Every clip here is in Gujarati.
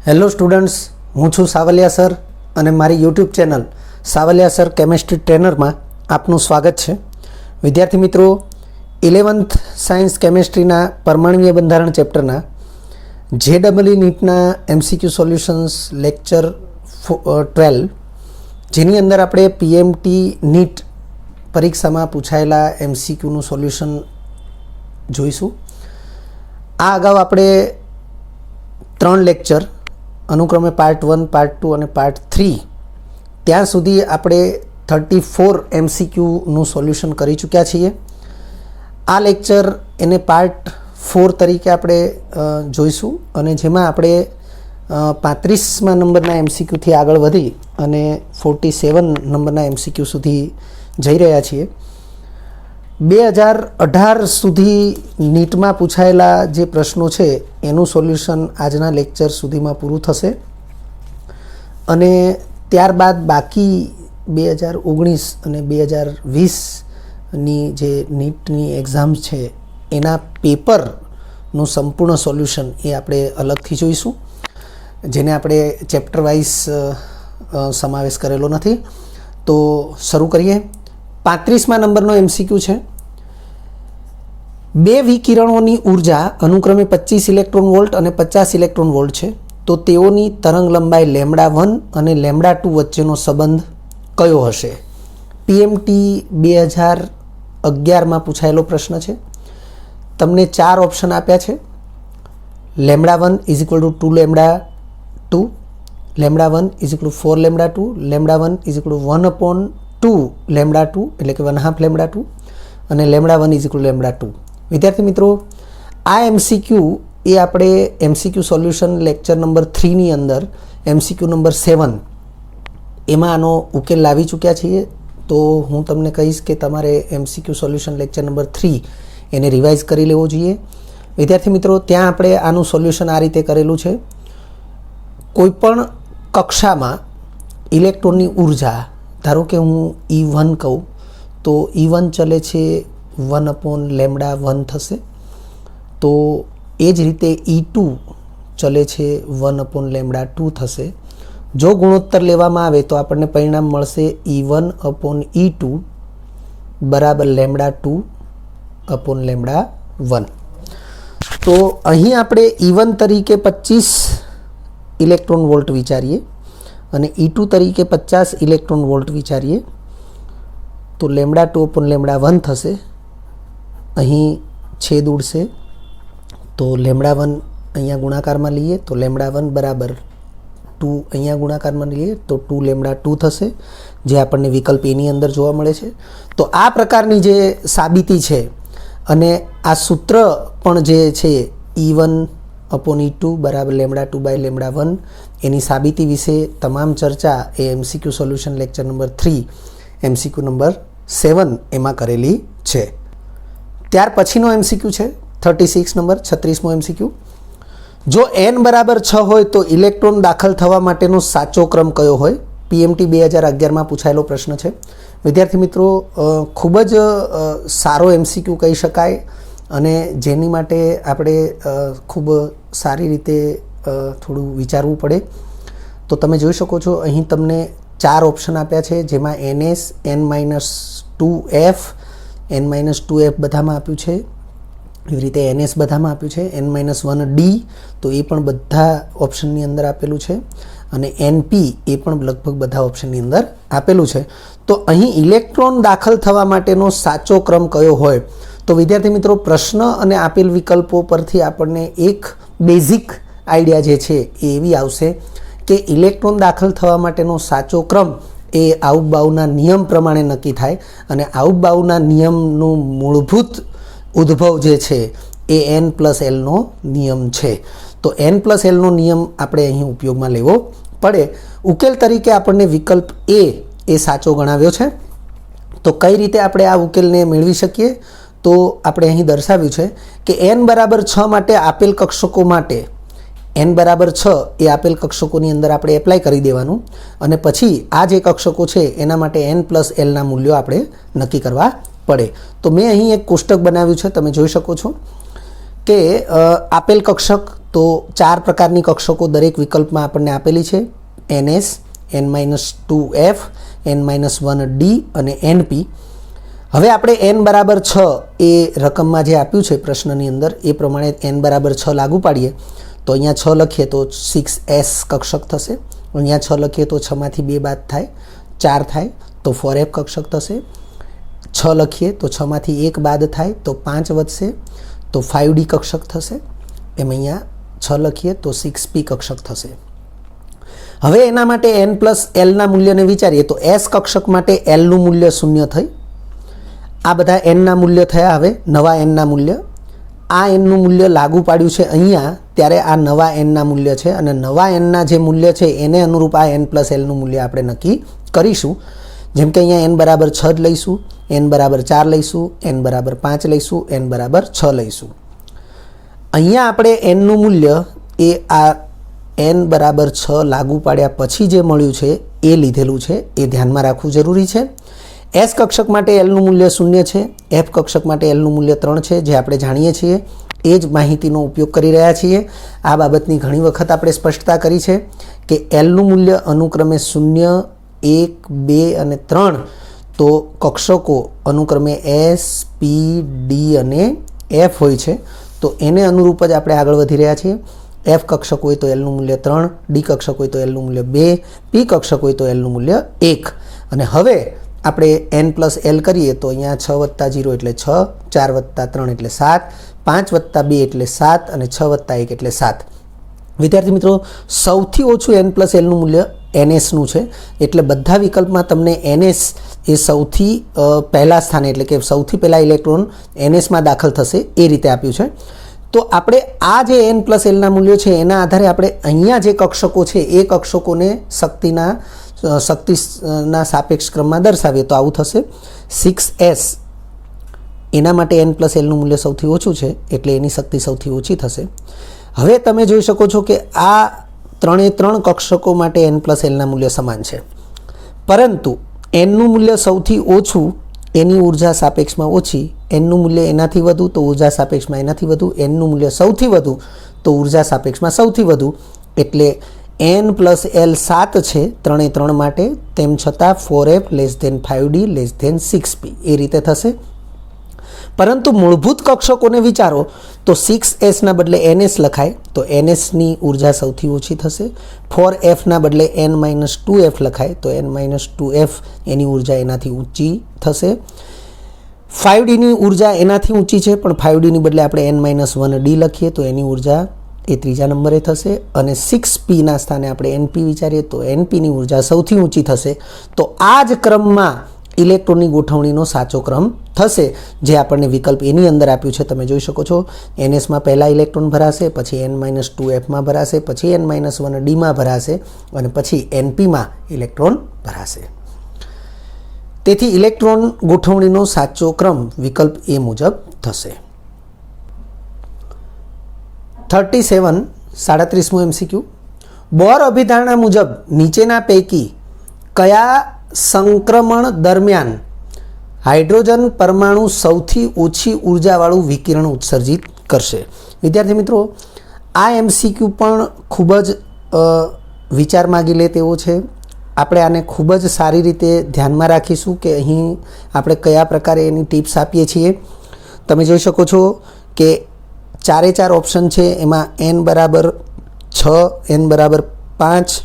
હેલો સ્ટુડન્ટ્સ, હું છું સાવલિયા સર અને મારી YouTube channel Savaliya sir chemistry ટ્રેનરમાં આપનું સ્વાગત છે. વિદ્યાર્થી મિત્રો, 11th સાયન્સ કેમેસ્ટ્રીના પરમાણ્વીય બંધારણ ચેપ્ટરના JEE નીટના MCQ સોલ્યુશન્સ લેક્ચર 12, જેની અંદર આપણે PMT નીટ પરીક્ષામાં પૂછાયેલા MCQનું સોલ્યુશન જોઈશું. આ અગાઉ આપણે 3 લેક્ચર અનુક્રમે પાર્ટ 1, પાર્ટ 2 અને પાર્ટ 3 ત્યાં સુધી આપણે 34 MCQનું સોલ્યુશન કરી ચૂક્યા છીએ. આ લેક્ચર એને પાર્ટ 4 તરીકે આપણે જોઈશું અને જેમાં આપણે 35મા નંબરના MCQથી આગળ વધી અને 47 નંબરના MCQ સુધી જઈ રહ્યા છીએ. 2018 સુધી નીટમાં પૂછાયેલા જે પ્રશ્નો છે એનું સોલ્યુશન આજના લેક્ચર સુધીમાં પૂરું થશે અને ત્યારબાદ બાકી 2019 અને 2020ની જે નીટની એક્ઝામ છે એના પેપરનું સંપૂર્ણ સોલ્યુશન એ આપણે અલગથી જોઈશું, જેને આપણે ચેપ્ટર વાઇઝ સમાવેશ કરેલો નથી. તો શરૂ કરીએ. 35મા નંબરનો MCQ છે. બે વિકિરણોની ઉર્જા અનુક્રમે 25 ઇલેક્ટ્રોન વોલ્ટ અને 50 ઇલેક્ટ્રોન વોલ્ટ છે, તો તેઓની તરંગ લંબાઈ λ1 અને λ2 વચ્ચેનો સંબંધ કયો હશે? PMT 2011માં પૂછાયેલો પ્રશ્ન છે. તમને 4 ઓપ્શન આપ્યા છે. λ1 = 2λ2, λ1 = 4λ2, λ1 = 1/2λ2 એટલે કે 1/2 λ2 અને λ1 = λ2. વિદ્યાર્થી મિત્રો, આ MCQ એ આપણે MCQ સોલ્યુશન લેક્ચર નંબર 3ની અંદર MCQ નંબર 7 એમાં આનો ઉકેલ લાવી ચૂક્યા છીએ. તો હું તમને કહીશ કે તમારે MCQ સોલ્યુશન લેક્ચર નંબર 3 એને રિવાઇઝ કરી લેવો જોઈએ. વિદ્યાર્થી મિત્રો, ત્યાં આપણે આનું સોલ્યુશન આ રીતે કરેલું છે. કોઈપણ કક્ષામાં ઇલેક્ટ્રોનની ઉર્જા, ધારો કે હું E1 કહું તો E1 ચલે છે 1/λ1 થશે. તો એ જ રીતે E2 ચલે છે 1/λ2 થશે. જો ગુણોત્તર લેવામાં આવે તો આપણને પરિણામ મળશે E1/E2 બરાબર λ2/λ1. તો અહીં આપણે E1 તરીકે 25 ઇલેક્ટ્રોન વોલ્ટ વિચારીએ અને E2 તરીકે 50 ઇલેક્ટ્રોન વોલ્ટ વિચારીએ તો λ2/λ1 થશે. અહીં છેદ ઉડશે તો λ1 અહીંયા ગુણાકારમાં લઈએ તો λ1 બરાબર 2 અહીંયા ગુણાકારમાં લઈએ તો 2λ2 થશે, જે આપણને વિકલ્પ એની અંદર જોવા મળે છે. તો આ પ્રકારની જે સાબિતી છે અને આ સૂત્ર પણ જે છે E1/E2 બરાબર λ2/λ1 એની સાબિતી વિશે તમામ ચર્ચા એ MCQ solution lecture number 3 MCQ number 7 એમાં કરેલી છે. ત્યાર પછીનો MCQ છે 36 નંબર 36મો MCQ. જો n બરાબર 6 હોય તો ઇલેક્ટ્રોન દાખલ થવા માટેનો સાચો ક્રમ કયો હોય? PMT 2011માં પૂછાયેલો પ્રશ્ન છે. વિદ્યાર્થી મિત્રો, ખૂબ જ સારો MCQ કહી શકાય અને જેની માટે આપણે ખૂબ સારી રીતે થોડું વિચારવું પડે. તો તમે જોઈ શકો છો અહીં તમને 4 ઓપ્શન આપ્યા છે, જેમાં NS, N-2F, N-2F બધામાં આપ્યું છે. એવી રીતે NS બધામાં આપ્યું છે. N-1D તો એ પણ બધા ઓપ્શનની અંદર આપેલું છે અને NP એ પણ લગભગ બધા ઓપ્શનની અંદર આપેલું છે. તો અહીં ઇલેક્ટ્રોન દાખલ થવા માટેનો સાચો ક્રમ કયો હોય? તો વિદ્યાર્થી મિત્રો, પ્રશ્ન અને આપેલ વિકલ્પો પરથી આપણને એક બેઝિક આઈડિયા જે છે એ એવી આવશે કે ઇલેક્ટ્રોન દાખલ થવા માટેનો સાચો ક્રમ એ આઉટ-બાઉના નિયમ પ્રમાણે નક્કી થાય અને આઉટ-બાઉના નિયમનું મૂળભૂત ઉદ્ભવ જે છે એ N+Lનો નિયમ છે. તો N+Lનો નિયમ આપણે અહીં ઉપયોગમાં લેવો પડે. ઉકેલ તરીકે આપણને વિકલ્પ એ સાચો ગણાવ્યો છે. તો કઈ રીતે આપણે આ ઉકેલને મેળવી શકીએ? તો આપણે અહીં દર્શાવ્યું છે કે n બરાબર 6 માટે આપેલ કક્ષકો માટે n બરાબર 6 એ આપેલ કક્ષકોની અંદર આપણે એપ્લાય કરી દેવાનું અને પછી આ જે કક્ષકો છે એના માટે N+Lના મૂલ્યો આપણે નક્કી કરવા પડે. તો મેં અહીં એક કોષ્ટક બનાવ્યું છે, તમે જોઈ શકો છો કે આપેલ કક્ષક તો 4 પ્રકારની કક્ષકો દરેક વિકલ્પમાં આપણને આપેલી છે, NS, n-2f, n-1d અને NP. હવે આપણે n બરાબર 6 એ રકમમાં જે આપ્યું છે પ્રશ્નની અંદર એ પ્રમાણે n બરાબર 6 લાગુ પાડીએ તો અહીંયા 6 લખીએ તો 6s કક્ષક થશે, અહીંયા 6 લખીએ તો 6 માંથી 2 બાદ થાય 4 થાય તો 4f કક્ષક થશે, 6 લખીએ તો 6 માંથી 1 બાદ થાય તો 5 વધશે તો 5d કક્ષક થશે, એમ અહીંયા 6 લખીએ તો 6p કક્ષક થશે. હવે એના માટે n પ્લસ lના મૂલ્યને વિચારીએ તો s કક્ષક માટે lનું મૂલ્ય 0 થઈ, આ બધા nના મૂલ્ય થયા. હવે નવા nના મૂલ્ય, આ nનું મૂલ્ય લાગુ પાડ્યું છે અહીંયા, ત્યારે આ નવા nના મૂલ્ય છે અને નવા nના જે મૂલ્ય છે એને અનુરૂપ આ n પ્લસ lનું મૂલ્ય આપણે નક્કી કરીશું. જેમ કે અહીંયા n બરાબર 6 જ લઈશું, n બરાબર 4 લઈશું, n બરાબર 5 લઈશું, n બરાબર 6 લઈશું. અહીંયા આપણે nનું મૂલ્ય એ આ n બરાબર 6 લાગુ પાડ્યા પછી જે મળ્યું છે એ લીધેલું છે, એ ધ્યાનમાં રાખવું જરૂરી છે. S કક્ષક માટે lનું મૂલ્ય 0 છે, F કક્ષક માટે lનું મૂલ્ય 3 છે, જે આપણે જાણીએ છીએ એ જ માહિતીનો ઉપયોગ કરી રહ્યા છીએ. આ બાબતની ઘણી વખત આપણે સ્પષ્ટતા કરી છે કે lનું મૂલ્ય અનુક્રમે 0, 1, 2 અને 3, તો કક્ષકો અનુક્રમે S, P, D અને F હોય છે. તો એને અનુરૂપ જ આપણે આગળ વધી રહ્યા છીએ. F કક્ષક હોય તો lનું મૂલ્ય 3, D કક્ષક હોય તો lનું મૂલ્ય 2, P કક્ષક હોય તો lનું મૂલ્ય 1. અને હવે આપણે n પ્લસ l કરીએ તો અહીંયા 6 વત્તા 0 એટલે 6, 4 વત્તા 3 એટલે 7, 5 વત્તા 2 એટલે 7 અને 6 વત્તા 1 એટલે 7. વિદ્યાર્થી મિત્રો, સૌથી ઓછું n પ્લસ lનું મૂલ્ય nsનું છે, એટલે બધા વિકલ્પમાં તમને ns એ સૌથી પહેલા સ્થાને, એટલે કે સૌથી પહેલા ઇલેક્ટ્રોન nsમાં દાખલ થશે એ રીતે આપ્યું છે. તો આપણે આ જે n પ્લસ lના મૂલ્યો છે એના આધારે આપણે અહીંયા જે કક્ષકો છે એ કક્ષકોને શક્તિના સાપેક્ષ ક્રમમાં દર્શાવીએ તો આવું થશે. 6s એના માટે n પ્લસ lનું મૂલ્ય સૌથી ઓછું છે એટલે એની શક્તિ સૌથી ઓછી થશે. હવે તમે જોઈ શકો છો કે આ 3 કક્ષકો માટે n પ્લસ lના મૂલ્ય સમાન છે, પરંતુ nનું મૂલ્ય સૌથી ઓછું એની ઉર્જા સાપેક્ષમાં ઓછી, nનું મૂલ્ય એનાથી વધુ તો ઉર્જા સાપેક્ષમાં એનાથી વધુ, nનું મૂલ્ય સૌથી વધુ તો ઉર્જા સાપેક્ષમાં સૌથી વધુ. એટલે n પ્લસ l 7 છે 3 માટે, તેમ છતાં 4f less than 5d less than 6p એ રીતે થશે. પરંતુ મૂળભૂત કક્ષકોને વિચારો તો 6sના બદલે ns લખાય તો nsની ઉર્જા સૌથી ઓછી થશે. 4fના બદલે n-2f લખાય તો n-2f એની ઉર્જા એનાથી ઊંચી થશે. 5dની ઉર્જા એનાથી ઊંચી છે, પણ 5dની બદલે આપણે n-1d લખીએ તો એની ઉર્જા એ ત્રીજા નંબરે થશે. અને 6pના સ્થાને આપણે np વિચારીએ તો npની ઉર્જા સૌથી ઊંચી થશે. તો આ જ ક્રમમાં ઇલેક્ટ્રોનની ગોઠવણીનો સાચો ક્રમ થશે, જે આપણને વિકલ્પ એની અંદર આપ્યું છે. તમે જોઈ શકો છો nsમાં પહેલા ઇલેક્ટ્રોન ભરાશે, પછી n-2fમાં ભરાશે, પછી n-1dમાં ભરાશે અને પછી npમાં ઇલેક્ટ્રોન ભરાશે. તેથી ઇલેક્ટ્રોન ગોઠવણીનો સાચો ક્રમ વિકલ્પ એ મુજબ થશે. 37 MCQ. બોર અભિધારણા મુજબ નીચેના પૈકી કયા સંક્રમણ દરમિયાન હાઇડ્રોજન પરમાણુ સૌથી ઓછી ઉર્જાવાળું વિકિરણ ઉત્સર્જિત કરશે? વિદ્યાર્થી મિત્રો, આ MCQ પણ ખૂબ જ વિચાર માગી લે તેવો છે. આપણે આને ખૂબ જ સારી રીતે ધ્યાનમાં રાખીશું કે અહીં આપણે કયા પ્રકારે એની ટિપ્સ આપીએ છીએ. તમે જોઈ શકો છો કે 4 ઓપ્શન છે, એમાં n બરાબર 6, n બરાબર 5,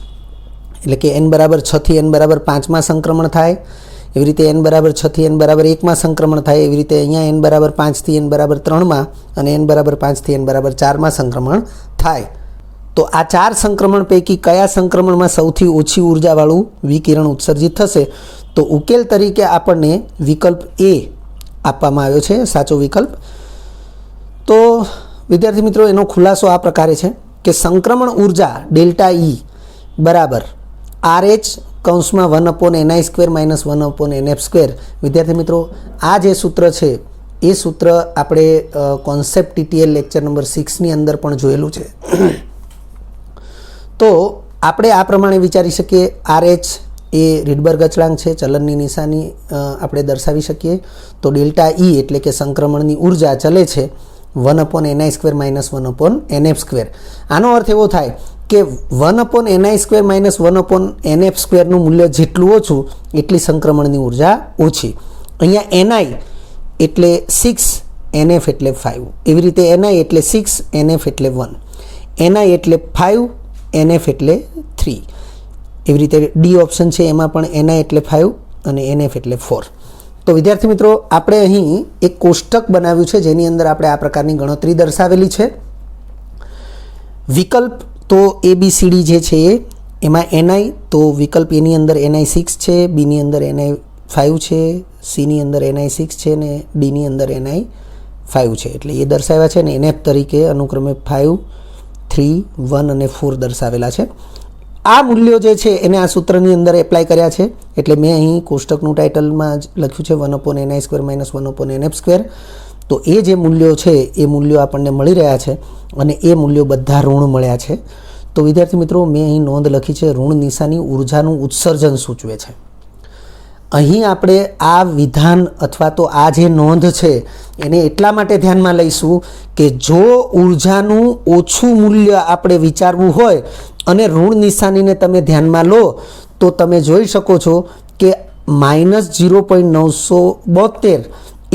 એટલે કે n બરાબર 6 થી n બરાબર 5માં સંક્રમણ થાય, એવી રીતે n બરાબર 6 થી n બરાબર 1માં સંક્રમણ થાય, એવી રીતે અહીંયા n બરાબર 5 થી n બરાબર 3માં અને n બરાબર 5 થી n બરાબર 4માં સંક્રમણ થાય. તો આ 4 સંક્રમણ પૈકી કયા સંક્રમણમાં સૌથી ઓછી ઉર્જાવાળું વિકિરણ ઉત્સર્જિત થશે? તો ઉકેલ તરીકે આપણને વિકલ્પ એ આપવામાં આવ્યો છે, સાચો વિકલ્પ. તો વિદ્યાર્થી મિત્રો, એનો ખુલાસો આ પ્રકારે છે કે સંક્રમણ ઉર્જા ડેલ્ટા E બરાબર RH કૌંસમાં 1/ni² - 1/nf². વિદ્યાર્થી મિત્રો, આ જે સૂત્ર છે એ સૂત્ર આપણે કોન્સેપ્ટ TTL લેક્ચર નંબર 6ની અંદર પણ જોયેલું છે. તો આપણે આ પ્રમાણે વિચારી શકીએ, RH એ રીડબર્ગ અચળાંક છે, ચલનની નિશાની આપણે દર્શાવી શકીએ. તો ડેલ્ટા E એટલે કે સંક્રમણની ઉર્જા ચલે છે 1/ni² - 1/nf². આનો અર્થ એવો થાય કે 1/ni² - 1/nf² મૂલ્ય જેટલું ઓછું એટલી સંક્રમણની ઉર્જા ઓછી. અહીંયા ni એટલે 6, nf એટલે 5. એવી રીતે ni એટલે 6, nf એટલે 1, ni એટલે 5, nf એટલે 3. એવી રીતે ડી ઓપ્શન છે એમાં પણ ni એટલે 5 અને nf એટલે 4. તો વિદ્યાર્થી મિત્રો, આપણે અહીં એક કોષ્ટક બનાવ્યું છે જેની અંદર આપણે આ પ્રકારની ગણતરી દર્શાવેલી છે. વિકલ્પ તો ABCD જે છે એમાં ni, તો વિકલ્પ એની અંદર ni 6 છે, બીની અંદર ni 5 છે, સીની અંદર ni 6 છે અને ડીની અંદર ni 5 છે. એટલે એ દર્શાવ્યા છે ને nf તરીકે અનુક્રમે 5, 3, 1 અને 4 દર્શાવેલા છે. આ મૂલ્યો જે છે એને આ સૂત્રની અંદર એપ્લાય કર્યા છે. એટલે મેં અહીં કોષ્ટકનું ટાઇટલમાં જ લખ્યું છે 1/ni² - 1/nf². તો એ જે મૂલ્યો છે એ મૂલ્યો આપણને મળી રહ્યા છે અને એ મૂલ્યો બધા ઋણ મળ્યા છે. તો વિદ્યાર્થી મિત્રો, મેં અહીં નોંધ લખી છે ઋણ નિશાની ઉર્જાનું ઉત્સર્જન સૂચવે છે. અહીં આપણે આ વિધાન અથવા તો આ જે નોંધ છે એને એટલા માટે ધ્યાનમાં લઈશું કે જો ઉર્જાનું ઓછું મૂલ્ય આપણે વિચારવું હોય અને ઋણ નિશાનીને તમે ધ્યાનમાં લો તો તમે જોઈ શકો છો કે -0.972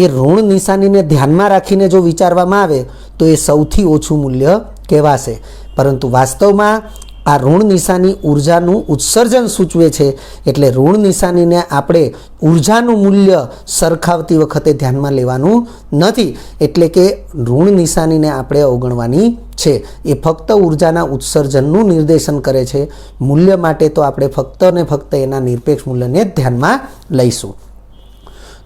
એ ઋણ નિશાનીને ધ્યાનમાં રાખીને જો વિચારવામાં આવે તો એ સૌથી ઓછું મૂલ્ય કહેવાશે. પરંતુ વાસ્તવમાં આ ઋણ નિશાની ઉર્જાનું ઉત્સર્જન સૂચવે છે. એટલે ઋણ નિશાનીને આપણે ઉર્જાનું મૂલ્ય સરખાવતી વખતે ધ્યાનમાં લેવાનું નથી. એટલે કે ઋણ નિશાનીને આપણે અવગણવાની છે. એ ફક્ત ઉર્જાના ઉત્સર્જનનું નિર્દેશન કરે છે. મૂલ્ય માટે તો આપણે ફક્ત ને ફક્ત એના નિરપેક્ષ મૂલ્યને જ ધ્યાનમાં લઈશું.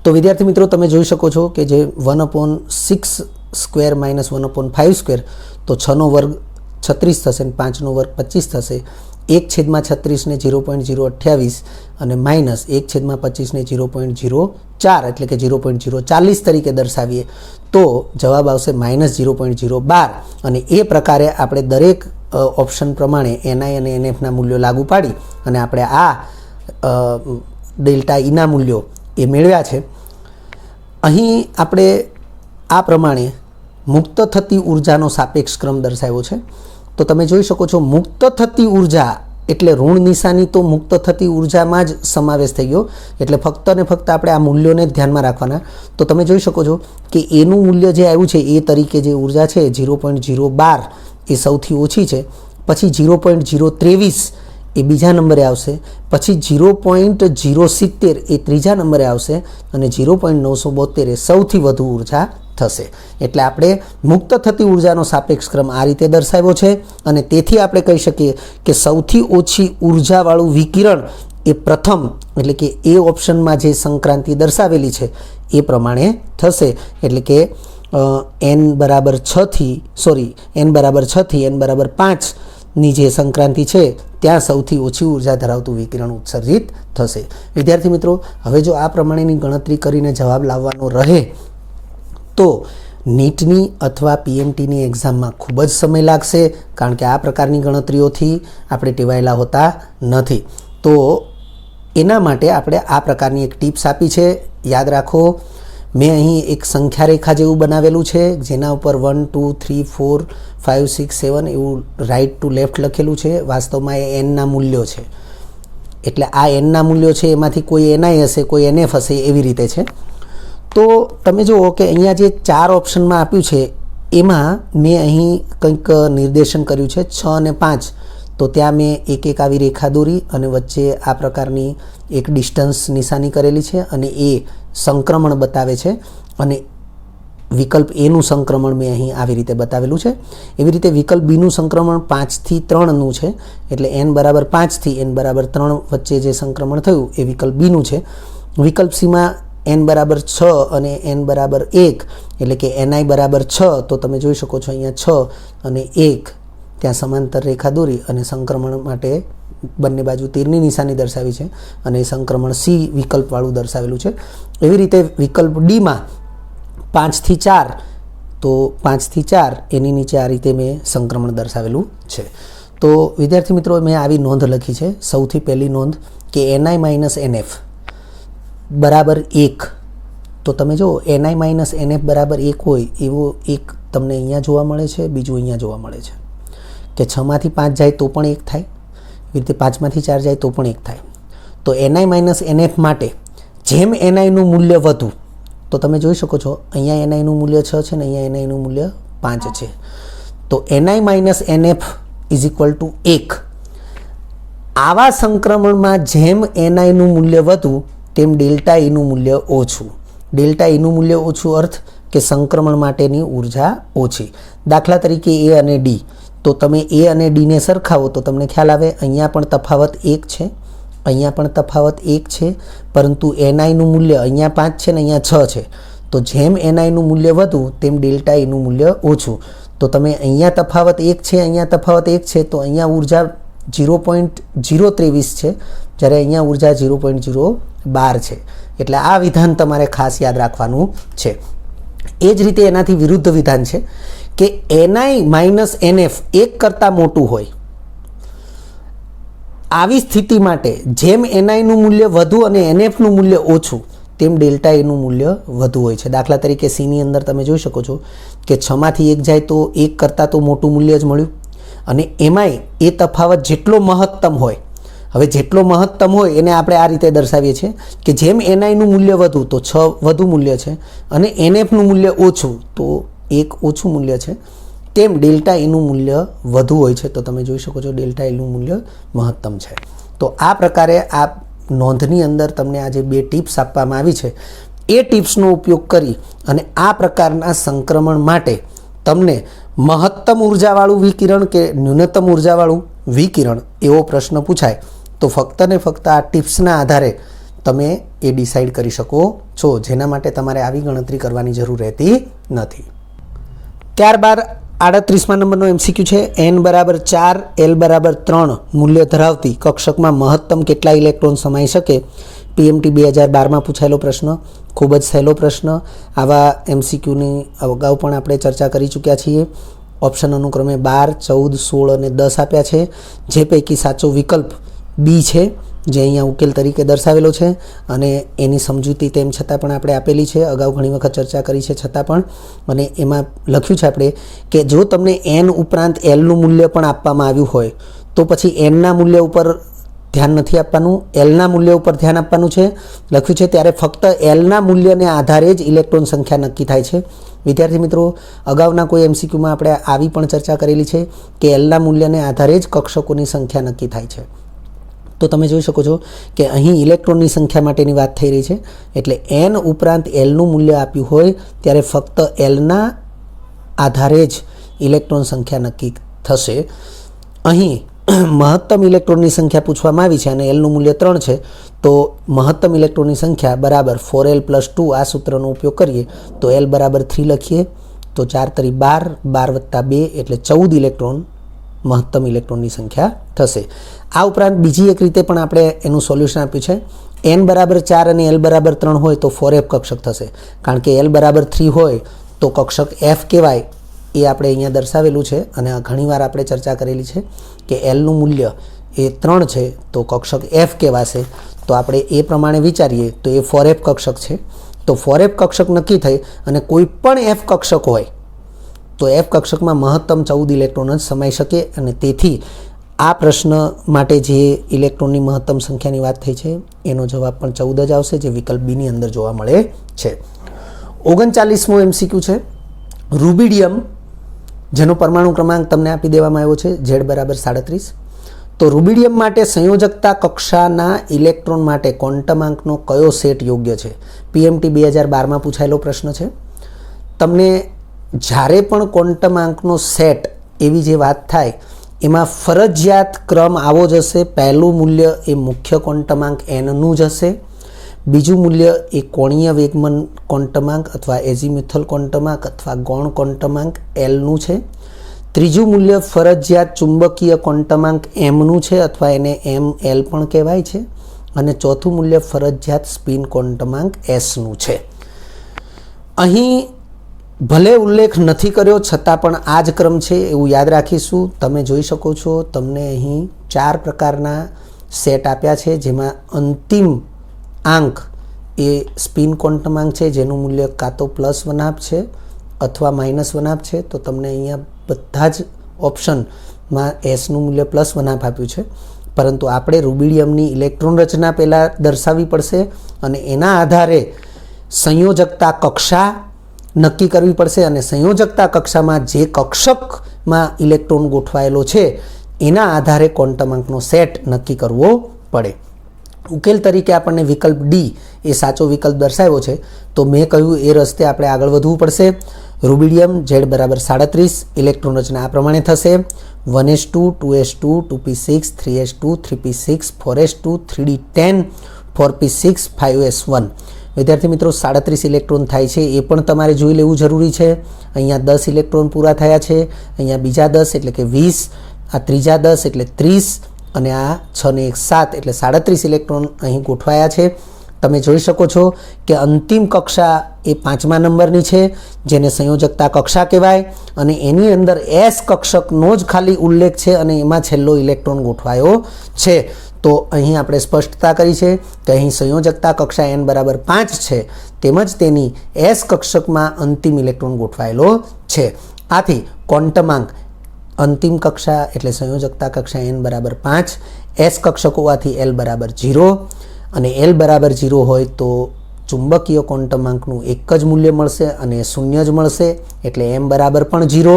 તો વિદ્યાર્થી મિત્રો, તમે જોઈ શકો છો કે જે 1/6² - 1/5², તો 6નો વર્ગ 36 થશે અને 5નો વર્ગ 25 થશે. 1/36 ને 0.028 અને -1/25 ને 0.04 એટલે કે 0.040 તરીકે દર્શાવીએ તો જવાબ આવશે -0.012. અને એ પ્રકારે આપણે દરેક ઓપ્શન પ્રમાણે ni અને nfના મૂલ્યો લાગુ પાડી અને આપણે આ ડેલ્ટા ઈના મૂલ્યો એ મેળવ્યા છે. અહીં આપણે આ પ્રમાણે મુક્ત થતી ઉર્જાનો સાપેક્ષ ક્રમ દર્શાવ્યો છે. તો તમે જોઈ શકો છો મુક્ત થતી ઉર્જા એટલે ઋણ નિશાની તો મુક્ત થતી ઉર્જામાં જ સમાવેશ થઈ ગયો. એટલે ફક્ત ને ફક્ત આપણે આ મૂલ્યોને જ ધ્યાનમાં રાખવાના. તો તમે જોઈ શકો છો કે એનું મૂલ્ય જે આવ્યું છે એ તરીકે જે ઉર્જા છે 0.012 એ સૌથી ઓછી છે. પછી 0.023 એ બીજા નંબરે આવશે. પછી 0.070 એ ત્રીજા નંબરે આવશે અને 0.972 એ સૌથી વધુ ઉર્જા થશે. એટલે આપણે મુક્ત થતી ઉર્જાનો સાપેક્ષ ક્રમ આ રીતે દર્શાવ્યો છે અને તેથી આપણે કહી શકીએ કે સૌથી ઓછી ઉર્જાવાળું વિકિરણ એ પ્રથમ એટલે કે એ ઓપ્શનમાં જે સંક્રાંતિ દર્શાવેલી છે એ પ્રમાણે થશે. એટલે કે n બરાબર 6 થી n બરાબર 5ની જે સંક્રાંતિ છે ત્યાં સૌથી ઓછી ઉર્જા ધરાવતું વિકિરણ ઉત્સર્જિત થશે. વિદ્યાર્થી મિત્રો, હવે જો આ પ્રમાણેની ગણતરી કરીને જવાબ લાવવાનો રહે તો નીટની અથવા PMTની એક્ઝામમાં ખૂબ જ સમય લાગશે. કારણ કે આ પ્રકારની ગણતરીઓથી આપણે ટેવાયેલા હોતા નથી. તો એના માટે આપણે આ પ્રકારની એક ટિપ્સ આપી છે. યાદ રાખો, મેં અહીં એક સંખ્યા રેખા જેવું બનાવેલું છે જેના ઉપર 1, 2, 3, 4, 5, 6, 7 એવું રાઇટ ટુ લેફ્ટ લખેલું છે. વાસ્તવમાં એ nના મૂલ્યો છે. એટલે આ nના મૂલ્યો છે એમાંથી કોઈ ni હશે, કોઈ nf હશે, એવી રીતે છે. તો તમે જુઓ કે અહીંયા જે 4 ઓપ્શનમાં આપ્યું છે એમાં મેં અહીં કંઈક નિર્દેશન કર્યું છે 6 અને 5. તો ત્યાં મેં એક આવી રેખા દોરી અને વચ્ચે આ પ્રકારની એક ડિસ્ટન્સ નિશાની કરેલી છે અને એ સંક્રમણ બતાવે છે અને વિકલ્પ એનું સંક્રમણ મેં અહીં આવી રીતે બતાવેલું છે. એવી રીતે વિકલ્પ બીનું સંક્રમણ 5 થી 3નું છે. એટલે n બરાબર 5 થી n બરાબર 3 વચ્ચે જે સંક્રમણ થયું એ વિકલ્પ બીનું છે. વિકલ્પ સીમાં n બરાબર 6 અને n બરાબર 1 એટલે કે ni બરાબર 6. તો તમે જોઈ શકો છો અહીંયા 6 અને 1 ત્યાં સમાંતર રેખા દોરી અને સંક્રમણ માટે બંને બાજુ તીરની નિશાની દર્શાવી છે અને એ સંક્રમણ C વિકલ્પવાળું દર્શાવેલું છે. એવી રીતે વિકલ્પ ડીમાં 5 થી 4 તો 5 થી 4 એની નીચે આ રીતે મેં સંક્રમણ દર્શાવેલું છે. તો વિદ્યાર્થી મિત્રો, મેં આવી નોંધ લખી છે. સૌથી પહેલી નોંધ કે ni માઇનસ nf બરાબર 1. તો તમે જો ni માઇનસ nf બરાબર 1 હોય એવો એક તમને અહીંયા જોવા મળે છે, બીજું અહીંયા જોવા મળે છે કે 6માંથી 5 જાય તો પણ 1 થાય, એવી રીતે 5માંથી 4 જાય તો પણ 1 થાય. તો ni માઇનસ nf માટે જેમ niનું મૂલ્ય વધુ, તો તમે જોઈ શકો છો અહીંયા niનું મૂલ્ય 6 છે ને અહીંયા niનું મૂલ્ય 5 છે. તો ni minus nf is equal to 1. આવા સંક્રમણમાં જેમ niનું મૂલ્ય વધુ તેમ ડેલ્ટા ઈનું મૂલ્ય ઓછું. ડેલ્ટા ઈનું મૂલ્ય ઓછું અર્થ કે સંક્રમણ માટેની ઉર્જા ઓછી. દાખલા તરીકે એ અને ડી, તો તમે એ અને ડીને સરખાવો તો તમને ખ્યાલ આવે અહીંયા પણ તફાવત 1 છે, અહીંયા પણ તફાવત 1 છે, પરંતુ niનું મૂલ્ય અહીંયા 5 છે ને અહીંયા 6 છે. તો જેમ niનું મૂલ્ય વધુ તેમ ડેલ્ટા ઈનું મૂલ્ય ઓછું. તો તમે અહીંયા તફાવત 1 છે, અહીંયા તફાવત 1 છે, તો અહીંયા ઉર્જા 0.023 છે, જ્યારે અહીંયા ઉર્જા 0.012 છે. એટલે આ વિધાન તમારે ખાસ યાદ રાખવાનું છે. એ જ રીતે એનાથી વિરુદ્ધ વિધાન છે કે ni માઇનસ nf 1 કરતાં મોટું હોય. આવી સ્થિતિ માટે જેમ niનું મૂલ્ય વધુ અને nfનું મૂલ્ય ઓછું તેમ ડેલ્ટા એનું મૂલ્ય વધુ હોય છે. દાખલા તરીકે સીની અંદર તમે જોઈ શકો છો કે 6માંથી 1 જાય તો 1 કરતાં તો મોટું મૂલ્ય જ મળ્યું, અને એમાંય એ તફાવત જેટલો મહત્તમ હોય, હવે જેટલો મહત્તમ હોય એને આપણે આ રીતે દર્શાવીએ છીએ કે જેમ niનું મૂલ્ય વધુ તો 6 વધુ મૂલ્ય છે અને nfનું મૂલ્ય ઓછું તો 1 ઓછું મૂલ્ય છે, તેમ ડેલ્ટા ઈનું મૂલ્ય વધુ હોય છે. તો તમે જોઈ શકો છો ડેલ્ટા ઈનું મૂલ્ય મહત્તમ છે. તો આ પ્રકારે આ નોંધની અંદર તમને આ જે 2 ટિપ્સ આપવામાં આવી છે એ ટિપ્સનો ઉપયોગ કરી અને આ પ્રકારના સંક્રમણ માટે તમને મહત્તમ ઉર્જાવાળું વિકિરણ કે ન્યૂનતમ ઉર્જાવાળું વિકિરણ એવો પ્રશ્ન પૂછાય તો ફક્ત ને ફક્ત આ ટિપ્સના આધારે તમે એ ડિસાઈડ કરી શકો છો, જેના માટે તમારે આવી ગણતરી કરવાની જરૂર રહેતી નથી. ત્યારબાદ 38મા નંબરનો MCQ છે. n બરાબર 4 l બરાબર 3 મૂલ્ય ધરાવતી કક્ષકમાં મહત્તમ કેટલા ઇલેક્ટ્રોન સમાઈ શકે? PMT 2012માં પૂછાયેલો પ્રશ્ન, ખૂબ જ સહેલો પ્રશ્ન. આવા MCQની અગાઉ પણ આપણે ચર્ચા કરી ચૂક્યા છીએ. ઓપ્શન અનુક્રમે 12, 14, 16 અને 10 આપ્યા છે, જે પૈકી સાચો વિકલ્પ બી છે, જે અહીંયા ઉકેલ તરીકે દર્શાવેલો છે અને એની સમજૂતી તેમ છતાં પણ આપણે આપેલી છે, અગાઉ ઘણી વખત ચર્ચા કરી છે છતાં પણ. અને એમાં લખ્યું છે આપણે કે જો તમને n ઉપરાંત lનું મૂલ્ય પણ આપવામાં આવ્યું હોય તો પછી nના મૂલ્ય ઉપર ધ્યાન નથી આપવાનું, lના મૂલ્ય ઉપર ધ્યાન આપવાનું છે લખ્યું છે. ત્યારે ફક્ત lના મૂલ્યને આધારે જ ઇલેક્ટ્રોન સંખ્યા નક્કી થાય છે. વિદ્યાર્થી મિત્રો, અગાઉના કોઈ MCQમાં આપણે આવી પણ ચર્ચા કરેલી છે કે lના મૂલ્યને આધારે જ કક્ષકોની સંખ્યા નક્કી થાય છે. તો તમે જોઈ શકો છો કે અહીં ઇલેક્ટ્રોનની સંખ્યા માટેની વાત થઈ રહી છે. એટલે n ઉપરાંત lનું મૂલ્ય આપ્યું હોય ત્યારે ફક્ત lના આધારે જ ઇલેક્ટ્રોન સંખ્યા નક્કી થશે. અહીં મહત્તમ ઇલેક્ટ્રોનની સંખ્યા પૂછવામાં આવી છે અને lનું મૂલ્ય 3 છે, તો મહત્તમ ઇલેક્ટ્રોનની સંખ્યા બરાબર 4l + 2 આ સૂત્રનો ઉપયોગ કરીએ તો l બરાબર 3 લખીએ તો 4 × 12, 12 + 2 એટલે 14 ઇલેક્ટ્રોન મહત્તમ ઇલેક્ટ્રોનની સંખ્યા થશે. આ ઉપરાંત બીજી એક રીતે પણ આપણે એનું સોલ્યુશન આપ્યું છે. n બરાબર 4 અને l બરાબર 3 હોય તો 4f કક્ષક થશે, કારણ કે l બરાબર 3 હોય તો કક્ષક f કહેવાય. એ આપણે અહીંયા દર્શાવેલું છે અને ઘણીવાર આપણે ચર્ચા કરેલી છે કે lનું મૂલ્ય એ 3 છે તો કક્ષક f કહેવાશે. તો આપણે એ પ્રમાણે વિચારીએ તો એ 4f કક્ષક છે. તો 4f કક્ષક નક્કી થઈ અને કોઈ પણ f કક્ષક હોય તો f કક્ષકમાં મહત્તમ 14 ઇલેક્ટ્રોન જ સમાઈ શકે. અને તેથી આ પ્રશ્ન માટે જે ઇલેક્ટ્રોનની મહત્તમ સંખ્યાની વાત થઈ છે એનો જવાબ પણ 14 જ આવશે, જે વિકલ્પ બીની અંદર જોવા મળે છે. 39મો MCQ છે. રૂબિડિયમ, જેનો પરમાણુ ક્રમાંક તમને આપી દેવામાં આવ્યો છે Z બરાબર 37. તો રૂબિડિયમ માટે સંયોજકતા કક્ષાના ઇલેક્ટ્રોન માટે ક્વોન્ટમાંકનો કયો સેટ યોગ્ય છે? PMT 2012માં પૂછાયેલો પ્રશ્ન છે. તમને જ્યારે પણ ક્વોન્ટમાંકનો સેટ એવી જે વાત થાય એમાં ફરજિયાત ક્રમ આવો જ હશે. પહેલું મૂલ્ય એ મુખ્ય ક્વોન્ટમાંક nનું જ હશે, બીજું મૂલ્ય એ કોણીય વેગમન ક્વોન્ટમાંક અથવા એઝીમ્યુથલ ક્વોન્ટમાંક અથવા ગૌણ ક્વોન્ટમાંક lનું છે, ત્રીજું મૂલ્ય ફરજિયાત ચુંબકીય ક્વોન્ટમાંક mનું છે અથવા એને ml પણ કહેવાય છે, અને ચોથું મૂલ્ય ફરજિયાત સ્પિન ક્વોન્ટમાંક sનું છે. અહીં ભલે ઉલ્લેખ નથી કર્યો છતાં પણ આ જ ક્રમ છે એવું યાદ રાખીશું. તમે જોઈ શકો છો તમને અહીં 4 પ્રકારના સેટ આપ્યા છે, જેમાં અંતિમ આંક એ સ્પિન ક્વોન્ટમાંક છે જેનું મૂલ્ય કાં તો +1/2 છે अथवा -1 है तो तमने अहींया बधा ज ऑप्शनमां एसनुं मूल्य +1 आप्युं छे, परंतु आपणे रुबिडियमनी इलेक्ट्रॉन रचना पहेला दर्शाववी पड़शे अने एना आधारे संयोजकता कक्षा नक्की करवी पड़शे अने संयोजकता कक्षामां जे कक्षकमां इलेक्ट्रॉन गोठवायेलो छे एना आधारे क्वोंटमांकनो सेट नक्की करवो पड़े। उकेल तरीके आपणे विकल्प डी ए साचो विकल्प दर्शाव्यो छे, तो मैं कह्युं ए रस्ते आपणे आगळ वधवुं पड़शे। रुबिडियम Z बराबर 37, इलेक्ट्रॉन रचना आ प्रमाणे थशे 1s2 2s2 2p6 3s2 3p6 4s2 3d10 4p6 5s1। विद्यार्थी मित्रों 37 इलेक्ट्रॉन थाय छे ए पण तमारे जोई लेवुं जरूरी छे। अहींया 10 इलेक्ट्रॉन पूरा थया छे, अहींया बीजा 10 एटले के 20, आ त्रीजा 10 एटले 30 अने आ 6 ने 1 7 एटले 37 इलेक्ट्रॉन अहीं गोठवाया छे। तमे जोई शको छो कि अंतिम कक्षा ए 5मा नंबरनी छे, जेने संयोजकता कक्षा कहेवाय अने एनी अंदर एस कक्षकनो ज खाली उल्लेख छे अने एमां छेल्लो इलेक्ट्रॉन गोठवायो छे। तो अहीं आपणे स्पष्टता करी छे कि अहीं संयोजकता कक्षा n बराबर 5 छे, तेमज तेनी एस कक्षकमां अंतिम इलेक्ट्रॉन गोठवायेलो छे। आथी क्वोंटमांक अंतिम कक्षा एटले संयोजकता कक्षा n बराबर 5, एस कक्षक होवाथी l बराबर 0 अने l बराबर 0 होय तो चुंबकीय क्वोंटमांकनुं एक ज मूल्य मळशे अने शून्य ज मळशे, एटले m बराबर पण 0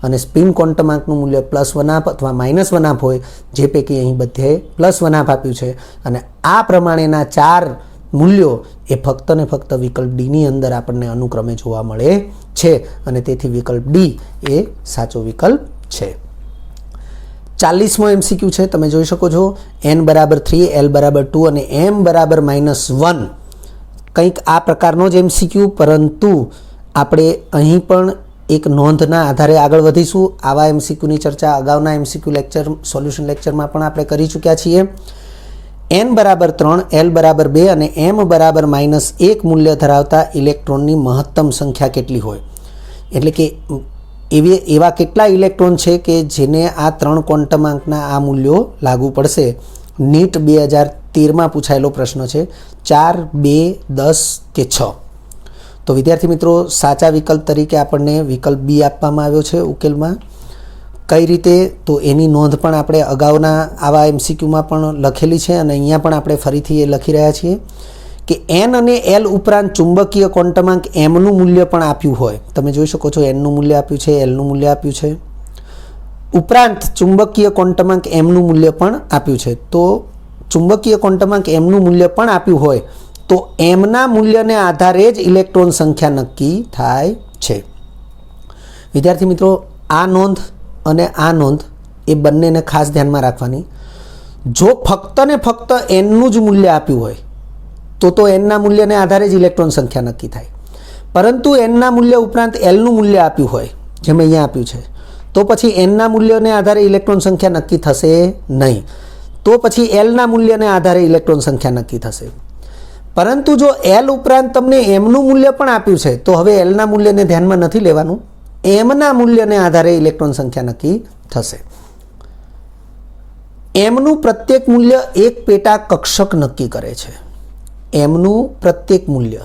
अने स्पिन क्वोंटमांकनुं मूल्य +1 अथवा -1 होय, जे पैकी अहीं बधे +1 आप्युं छे अने आ प्रमाणेना 4 मूल्यों ए फक्त ने फक्त विकल्प डी नी अंदर आपणने अनुक्रमे जोवा मळे छे अने तेथी विकल्प डी ए साचो विकल्प छे। 40मो एमसीक्यू छे, तमे जोई शको छो n बराबर 3 l बराबर 2 अने m बराबर -1 कंईक आ प्रकारनो ज एमसीक्यू, परंतु आपणे अहीं पण एक नोंधना आधारे आगळ वधीशुं। आवा एमसीक्यूनी चर्चा अगाउना एमसीक्यू लेक्चर सोल्यूशन लेक्चरमां पण आपणे करी चूक्या छीए। n बराबर 3 l बराबर 2 अने m बराबर -1 मूल्य धरावता इलेक्ट्रॉननी महत्तम संख्या केटली होय, एटले के एवा केटला इलेक्ट्रॉन छे के जेने आ 3 क्वोंटमांकना आ मूल्यों लागू पड़शे। नीट 2013 में पूछायेलो प्रश्न है 4, 2, 10 के 6। तो विद्यार्थी मित्रों साचा विकल्प तरीके आपने विकल्प बी आपवामां आव्यो छे उकेल में। कई रीते तो एनी नोंध पण आपणे अगाउना आवा एमसीक्यू में पण लखेली छे अने अहींया पण आपणे फरीथी ए लखी रह्या छीए कि n अने l उपरांत चुंबकीय क्वोंटमांक m નું मूल्य पण आप्युं होय। તમે જોઈ શકો છો n નું મૂલ્ય આપ્યું છે, l નું મૂલ્ય આપ્યું છે, ઉપરાંત ચુંબકીય ક્વોન્ટમાંક m નું મૂલ્ય પણ આપ્યું છે। તો ચુંબકીય ક્વોન્ટમાંક m નું મૂલ્ય પણ આપ્યું હોય તો m ના મૂલ્યને આધારે જ ઇલેક્ટ્રોન સંખ્યા નક્કી થાય છે। વિદ્યાર્થી મિત્રો આ નોંધ અને આ નોંધ એ બંનેને ખાસ ધ્યાનમાં રાખવાની। જો ફક્ત ને ફક્ત n નું જ મૂલ્ય આપ્યું હોય तो n ना मूल्य ने आधारे ज इलेक्ट्रॉन संख्या नक्की थाय, परंतु n ना मूल्य उपरांत l નું मूल्य आप्युं होय जेम अहींया आप्युं छे तो पछी n ना मूल्य ने आधारे इलेक्ट्रॉन संख्या नक्की थशे नहीं, तो पछी l ना मूल्य ने आधारे इलेक्ट्रॉन संख्या नक्की थशे। परंतु जो l उपरांत तमने m નું मूल्य पण आप्युं छे तो हवे l ना मूल्य ने ध्यानमां नथी लेवानुं, m ना मूल्य ने आधारे इलेक्ट्रॉन संख्या नक्की थशे। m નું प्रत्येक मूल्य एक पेटा कक्षक नक्की करे छे। m નું प्रत्येक मूल्य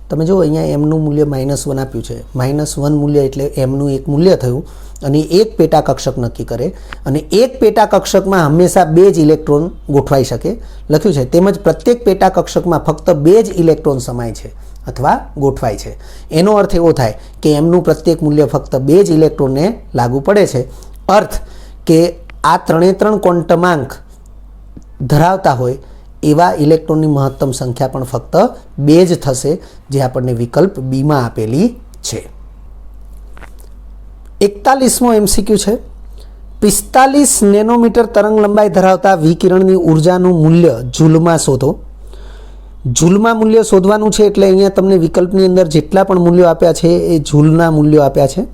तमे जो अहींया m નું मूल्य -1 आप्युं छे, -1 मूल्य एटले m નું एक मूल्य थयुं अने एक पेटा कक्षक नक्की करे अने एक पेटा कक्षकमां हमेशा 2 ज इलेक्ट्रॉन गोठवाई शके लख्युं छे। तेमज प्रत्येक पेटा कक्षकमां फक्त 2 ज इलेक्ट्रॉन समाय छे अथवा गोठवाय छे। एनो अर्थ एवो थाय के m નું प्रत्येक मूल्य फक्त 2 ज इलेक्ट्रॉनने लागू पड़े छे। अर्थ के आ 3 क्वोंटमांक धरावता होय एवा इलेक्ट्रॉननी महत्तम संख्या पण फक्त 2 ज थशे, जे आपणे विकल्प बी में आपेली छे। 41मो एमसीक्यू छे 45 नेनोमीटर तरंग लंबाई धरावता विकिरणनी ऊर्जानुं मूल्य जूल में शोधो। जूल में मूल्य शोधवानुं छे एटले अहींया तमने विकल्पनी अंदर जेटला पण मूल्यो आप्या छे ए जूलना मूल्यो आप्या छे।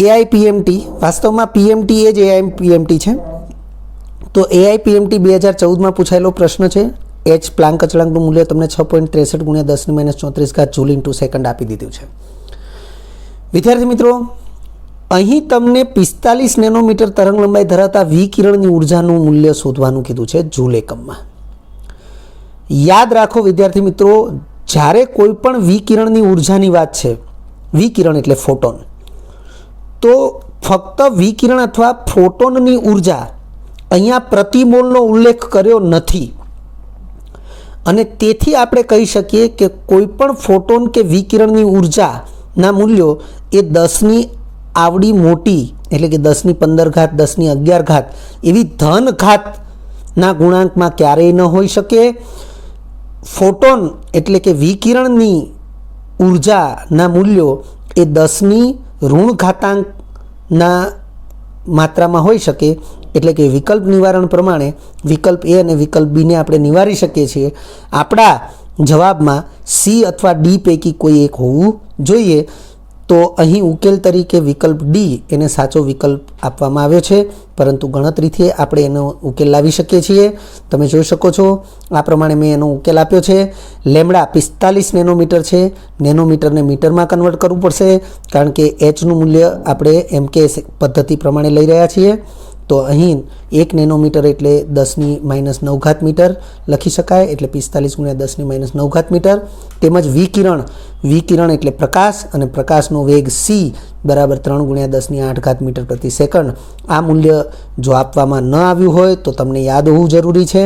AIPMT वास्तव में PMT ए ज AIPMT छे। तो AIPMT 2014 में पूछायेलो प्रश्न है। एच प्लांक अचळांकनुं मूल्य तमने 6.63 × 10⁻³ जूल × सेकंड आपी दीधुं छे। विद्यार्थी मित्रों अहीं तमने 45 नेनोमीटर तरंग लंबाई धरावता विकिरणनी ऊर्जानुं मूल्य शोधवानुं कीधुं छे जूल एकममां। याद राखो विद्यार्थी मित्रों જ્યારે કોઈ પણ વિકિરણની ઉર્જાની વાત છે, વિકિરણ એટલે ફોટોન, તો ફક્ત વિકિરણ અથવા ફોટોનની ઉર્જા અહીંયા પ્રતિમોલનો ઉલ્લેખ કર્યો નથી અને તેથી આપણે કહી શકીએ કે કોઈ પણ ફોટોન કે વિકિરણની ઉર્જાના મૂલ્યો એ 10ની આવડી મોટી એટલે કે 10ની 15 ઘાત, 10ની 11 ઘાત એવી ધન ઘાતના ગુણાંકમાં ક્યારેય ન હોઈ શકે. ફોટોન એટલે કે વિકિરણની ઉર્જાના મૂલ્યો એ 10ની ઋણ ઘાતાંકના માત્રામાં હોઈ શકે. એટલે કે વિકલ્પ નિવારણ પ્રમાણે વિકલ્પ એ અને વિકલ્પ બીને આપણે નિવારી શકીએ છીએ. આપણા જવાબમાં સી અથવા ડી પૈકી કોઈ એક હોવું જોઈએ. તો અહીં ઉકેલ તરીકે વિકલ્પ ડી એને સાચો વિકલ્પ આપવામાં આવ્યો છે, પરંતુ ગણતરીથી આપણે એનો ઉકેલ લાવી શકીએ છીએ. તમે જોઈ શકો છો આ પ્રમાણે મેં એનો ઉકેલ આપ્યો છે. લેમડા 45 નેનોમીટર છે. નેનોમીટરને મીટરમાં કન્વર્ટ કરવું પડશે કારણ કે એચનું મૂલ્ય આપણે એમકે પદ્ધતિ પ્રમાણે લઈ રહ્યા છીએ. તો અહીં 1 નેનોમીટર એટલે 10ની -9 ઘાત મીટર લખી શકાય, એટલે 45 × 10ની -9 ઘાત મીટર. તેમજ વિકિરણ એટલે પ્રકાશ અને પ્રકાશનો વેગ સી બરાબર 3 × 10ની 8 ઘાત મીટર પ્રતિ સેકન્ડ. આ મૂલ્ય જો આપવામાં ન આવ્યું હોય તો તમને યાદ હોવું જરૂરી છે.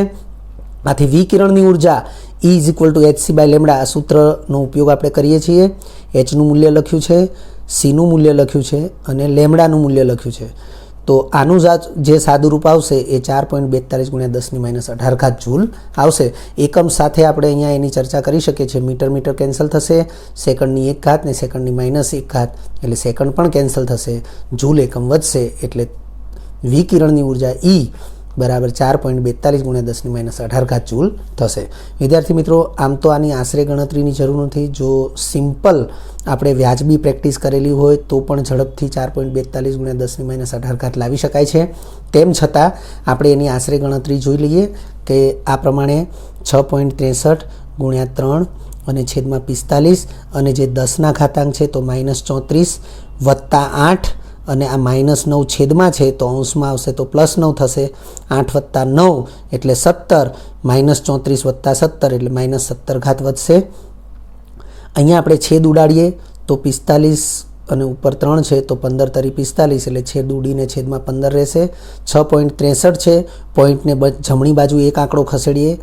આથી વિકિરણની ઉર્જા E = hc/λ આ સૂત્રનો ઉપયોગ આપણે કરીએ છીએ. એચનું મૂલ્ય લખ્યું છે, સીનું મૂલ્ય લખ્યું છે અને લેમડાનું મૂલ્ય લખ્યું છે. તો આનું જે સાદું રૂપ આવશે એ 4.42 × 10ની -18 ઘાત જૂલ આવશે. એકમ સાથે આપણે અહીંયા એની ચર્ચા કરી શકીએ છીએ. મીટર કેન્સલ થશે, સેકન્ડની 1 ઘાત ને સેકન્ડની -1 ઘાત એટલે સેકન્ડ પણ કેન્સલ થશે, જૂલ એકમ વધશે એટલે વિકિરણની ઉર્જા E બરાબર 4.42 × 10ની -18 ઘાત જૂલ થશે. વિદ્યાર્થી મિત્રો, આમ તો આની આશરે ગણતરીની જરૂર નથી. જો સિમ્પલ આપણે વ્યાજબી પ્રેક્ટિસ કરેલી હોય તો પણ ઝડપથી 4.42 × 10ની -18 ઘાત લાવી શકાય છે. તેમ છતાં આપણે એની આશરે ગણતરી જોઈ લઈએ કે આ પ્રમાણે 6.63 × 3 અને છેદમાં 45 અને જે 10ના ઘાતાંક છે તો -34 વત્તા 8 અને આ -9 છેદમાં છે તો અંશમાં આવશે તો +9 થશે. 8 + 9 એટલે 17, -34 + 17 એટલે -17 ઘાત વધશે. અહીંયા આપણે છેદ ઉડાડીએ તો 45 અને ઉપર 3 છે તો 15 તરી 45 એટલે છેદ ઉડીને છેદમાં 15 રહેશે. 6.63 છે, પોઈન્ટને જમણી બાજુ એક આંકડો ખસેડીએ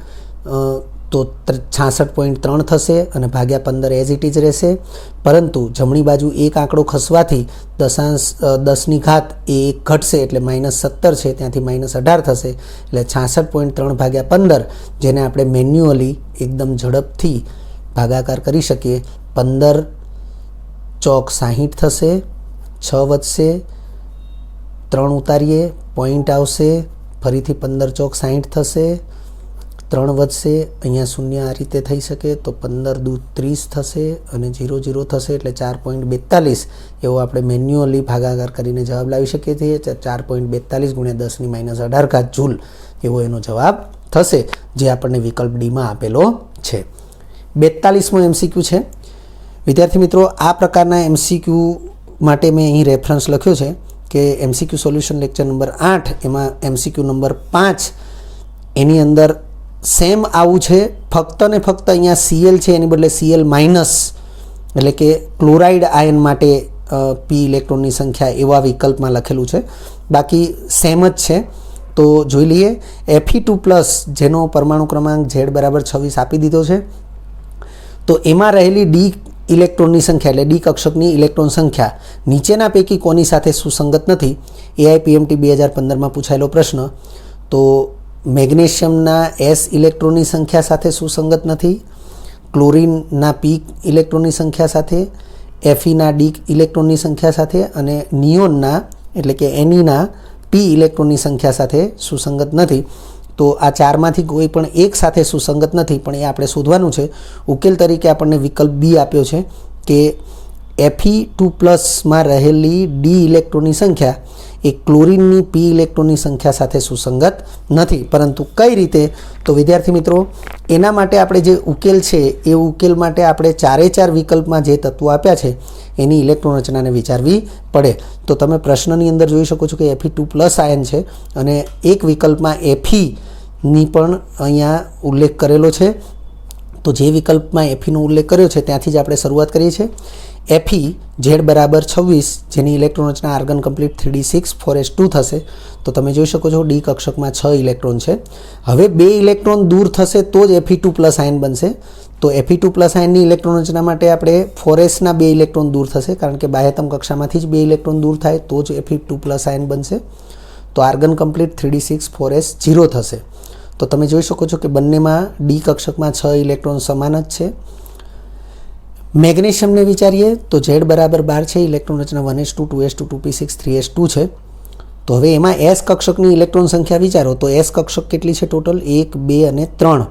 તો 66.3 થશે અને ભાગ્યા 15 એઝ ઇટ ઇઝ રહેશે. પરંતુ જમણી બાજુ એક આંકડો ખસવાથી 10ની ઘાત એ 1 ઘટશે એટલે -17 છે, ત્યાંથી -18 થશે એટલે 66.3 ભાગ્યા 15, જેને આપણે મેન્યુઅલી એકદમ ઝડપથી ભાગાકાર કરી શકીએ. 15 ચોક 60 થશે, 6 વધશે, 3 ઉતારીએ, પોઈન્ટ આવશે, ફરીથી 15 ચોક 60 થશે, 3 વધશે, અહીંયા શૂન્ય આ રીતે થઈ શકે તો 15 દૂ 30 થશે અને 0 0 થશે એટલે 4.42 એવો આપણે મેન્યુઅલી ભાગાકાર કરીને જવાબ લાવી શકીએ છીએ. 4.42 × 10ની -18 ઘાત જૂલ એવો એનો જવાબ થશે, જે આપણને વિકલ્પ ડીમાં આપેલો છે. 42મો MCQ છે. વિદ્યાર્થી મિત્રો, આ પ્રકારના MCQ માટે મેં અહીં રેફરન્સ લખ્યો છે કે MCQ સોલ્યુશન લેક્ચર નંબર 8 એમાં MCQ નંબર 5 એની અંદર સેમ આવું છે. ફક્ત ને ફક્ત અહીંયા Cl છે એની બદલે Cl- એટલે કે ક્લોરાઇડ આયન માટે P ઇલેક્ટ્રોનની સંખ્યા એવા વિકલ્પમાં લખેલું છે. બાકી સેમ જ છે. તો જોઈ લઈએ. Fe2+ જેનો પરમાણુ ક્રમાંક Z બરાબર 26 આપી દીધો છે, તો એમાં રહેલી ડી ઇલેક્ટ્રોનની સંખ્યા એટલે ડી કક્ષકની ઇલેક્ટ્રોન સંખ્યા નીચેના પૈકી કોની સાથે સુસંગત નથી? AIPMT 2015માં પૂછાયેલો પ્રશ્ન. તો મેગ્નેશિયમના S ઇલેક્ટ્રોનની સંખ્યા સાથે સુસંગત નથી, ક્લોરીનના P ઇલેક્ટ્રોનની સંખ્યા સાથે, Feના D ઇલેક્ટ્રોનની સંખ્યા સાથે અને નિયોનના એટલે કે Neના P ઇલેક્ટ્રોનની સંખ્યા સાથે સુસંગત નથી. તો આ ચારમાંથી કોઈ પણ એક સાથે સુસંગત નથી, પણ એ આપણે શોધવાનું છે. ઉકેલ તરીકે આપણને વિકલ્પ બી આપ્યો છે કે Fe2+ રહેલી ડી ઇલેક્ટ્રોનની સંખ્યા એ ક્લોરીનની P ઇલેક્ટ્રોનની સંખ્યા સાથે સુસંગત નથી. પરંતુ કઈ રીતે? તો વિદ્યાર્થી મિત્રો, એના માટે આપણે જે ઉકેલ છે એ ઉકેલ માટે આપણે 4 વિકલ્પમાં જે તત્વો આપ્યા છે એની ઇલેક્ટ્રોન રચનાને વિચારવી પડે. તો તમે પ્રશ્નની અંદર જોઈ શકો છો કે Fe2+ આયન છે અને એક વિકલ્પમાં Feની પણ અહીંયા ઉલ્લેખ કરેલો છે. તો જે વિકલ્પમાં એફીનો ઉલ્લેખ કર્યો છે ત્યાંથી જ આપણે શરૂઆત કરીએ છીએ. એફી ઝેડ બરાબર 26 જેની ઇલેક્ટ્રોન રચના આર્ગન કમ્પ્લીટ 3d6 4s2 થશે. તો તમે જોઈ શકો છો ડી કક્ષકમાં 6 ઇલેક્ટ્રોન છે. હવે 2 ઇલેક્ટ્રોન દૂર થશે તો જ Fe2+ આયન બનશે. તો Fe2+ આયનની ઇલેક્ટ્રોન રચના માટે આપણે 4sના 2 ઇલેક્ટ્રોન દૂર થશે, કારણ કે બાહ્યતમ કક્ષામાંથી જ 2 ઇલેક્ટ્રોન દૂર થાય તો જ Fe2+ આયન બનશે. તો આર્ગન કમ્પ્લીટ 3d6 4s 0 થશે. તો તમે જોઈ શકો છો કે બંનેમાં ડી કક્ષકમાં 6 ઇલેક્ટ્રોન સમાન જ છે. મેગ્નેશિયમને વિચારીએ તો ઝેડ બરાબર 12 છે, ઇલેક્ટ્રોન રચના 1s2 2s2 2p6 3s2 છે. તો હવે એમાં એસ કક્ષકની ઇલેક્ટ્રોન સંખ્યા વિચારો તો એસ કક્ષક કેટલી છે ટોટલ? 1 2 અને 3,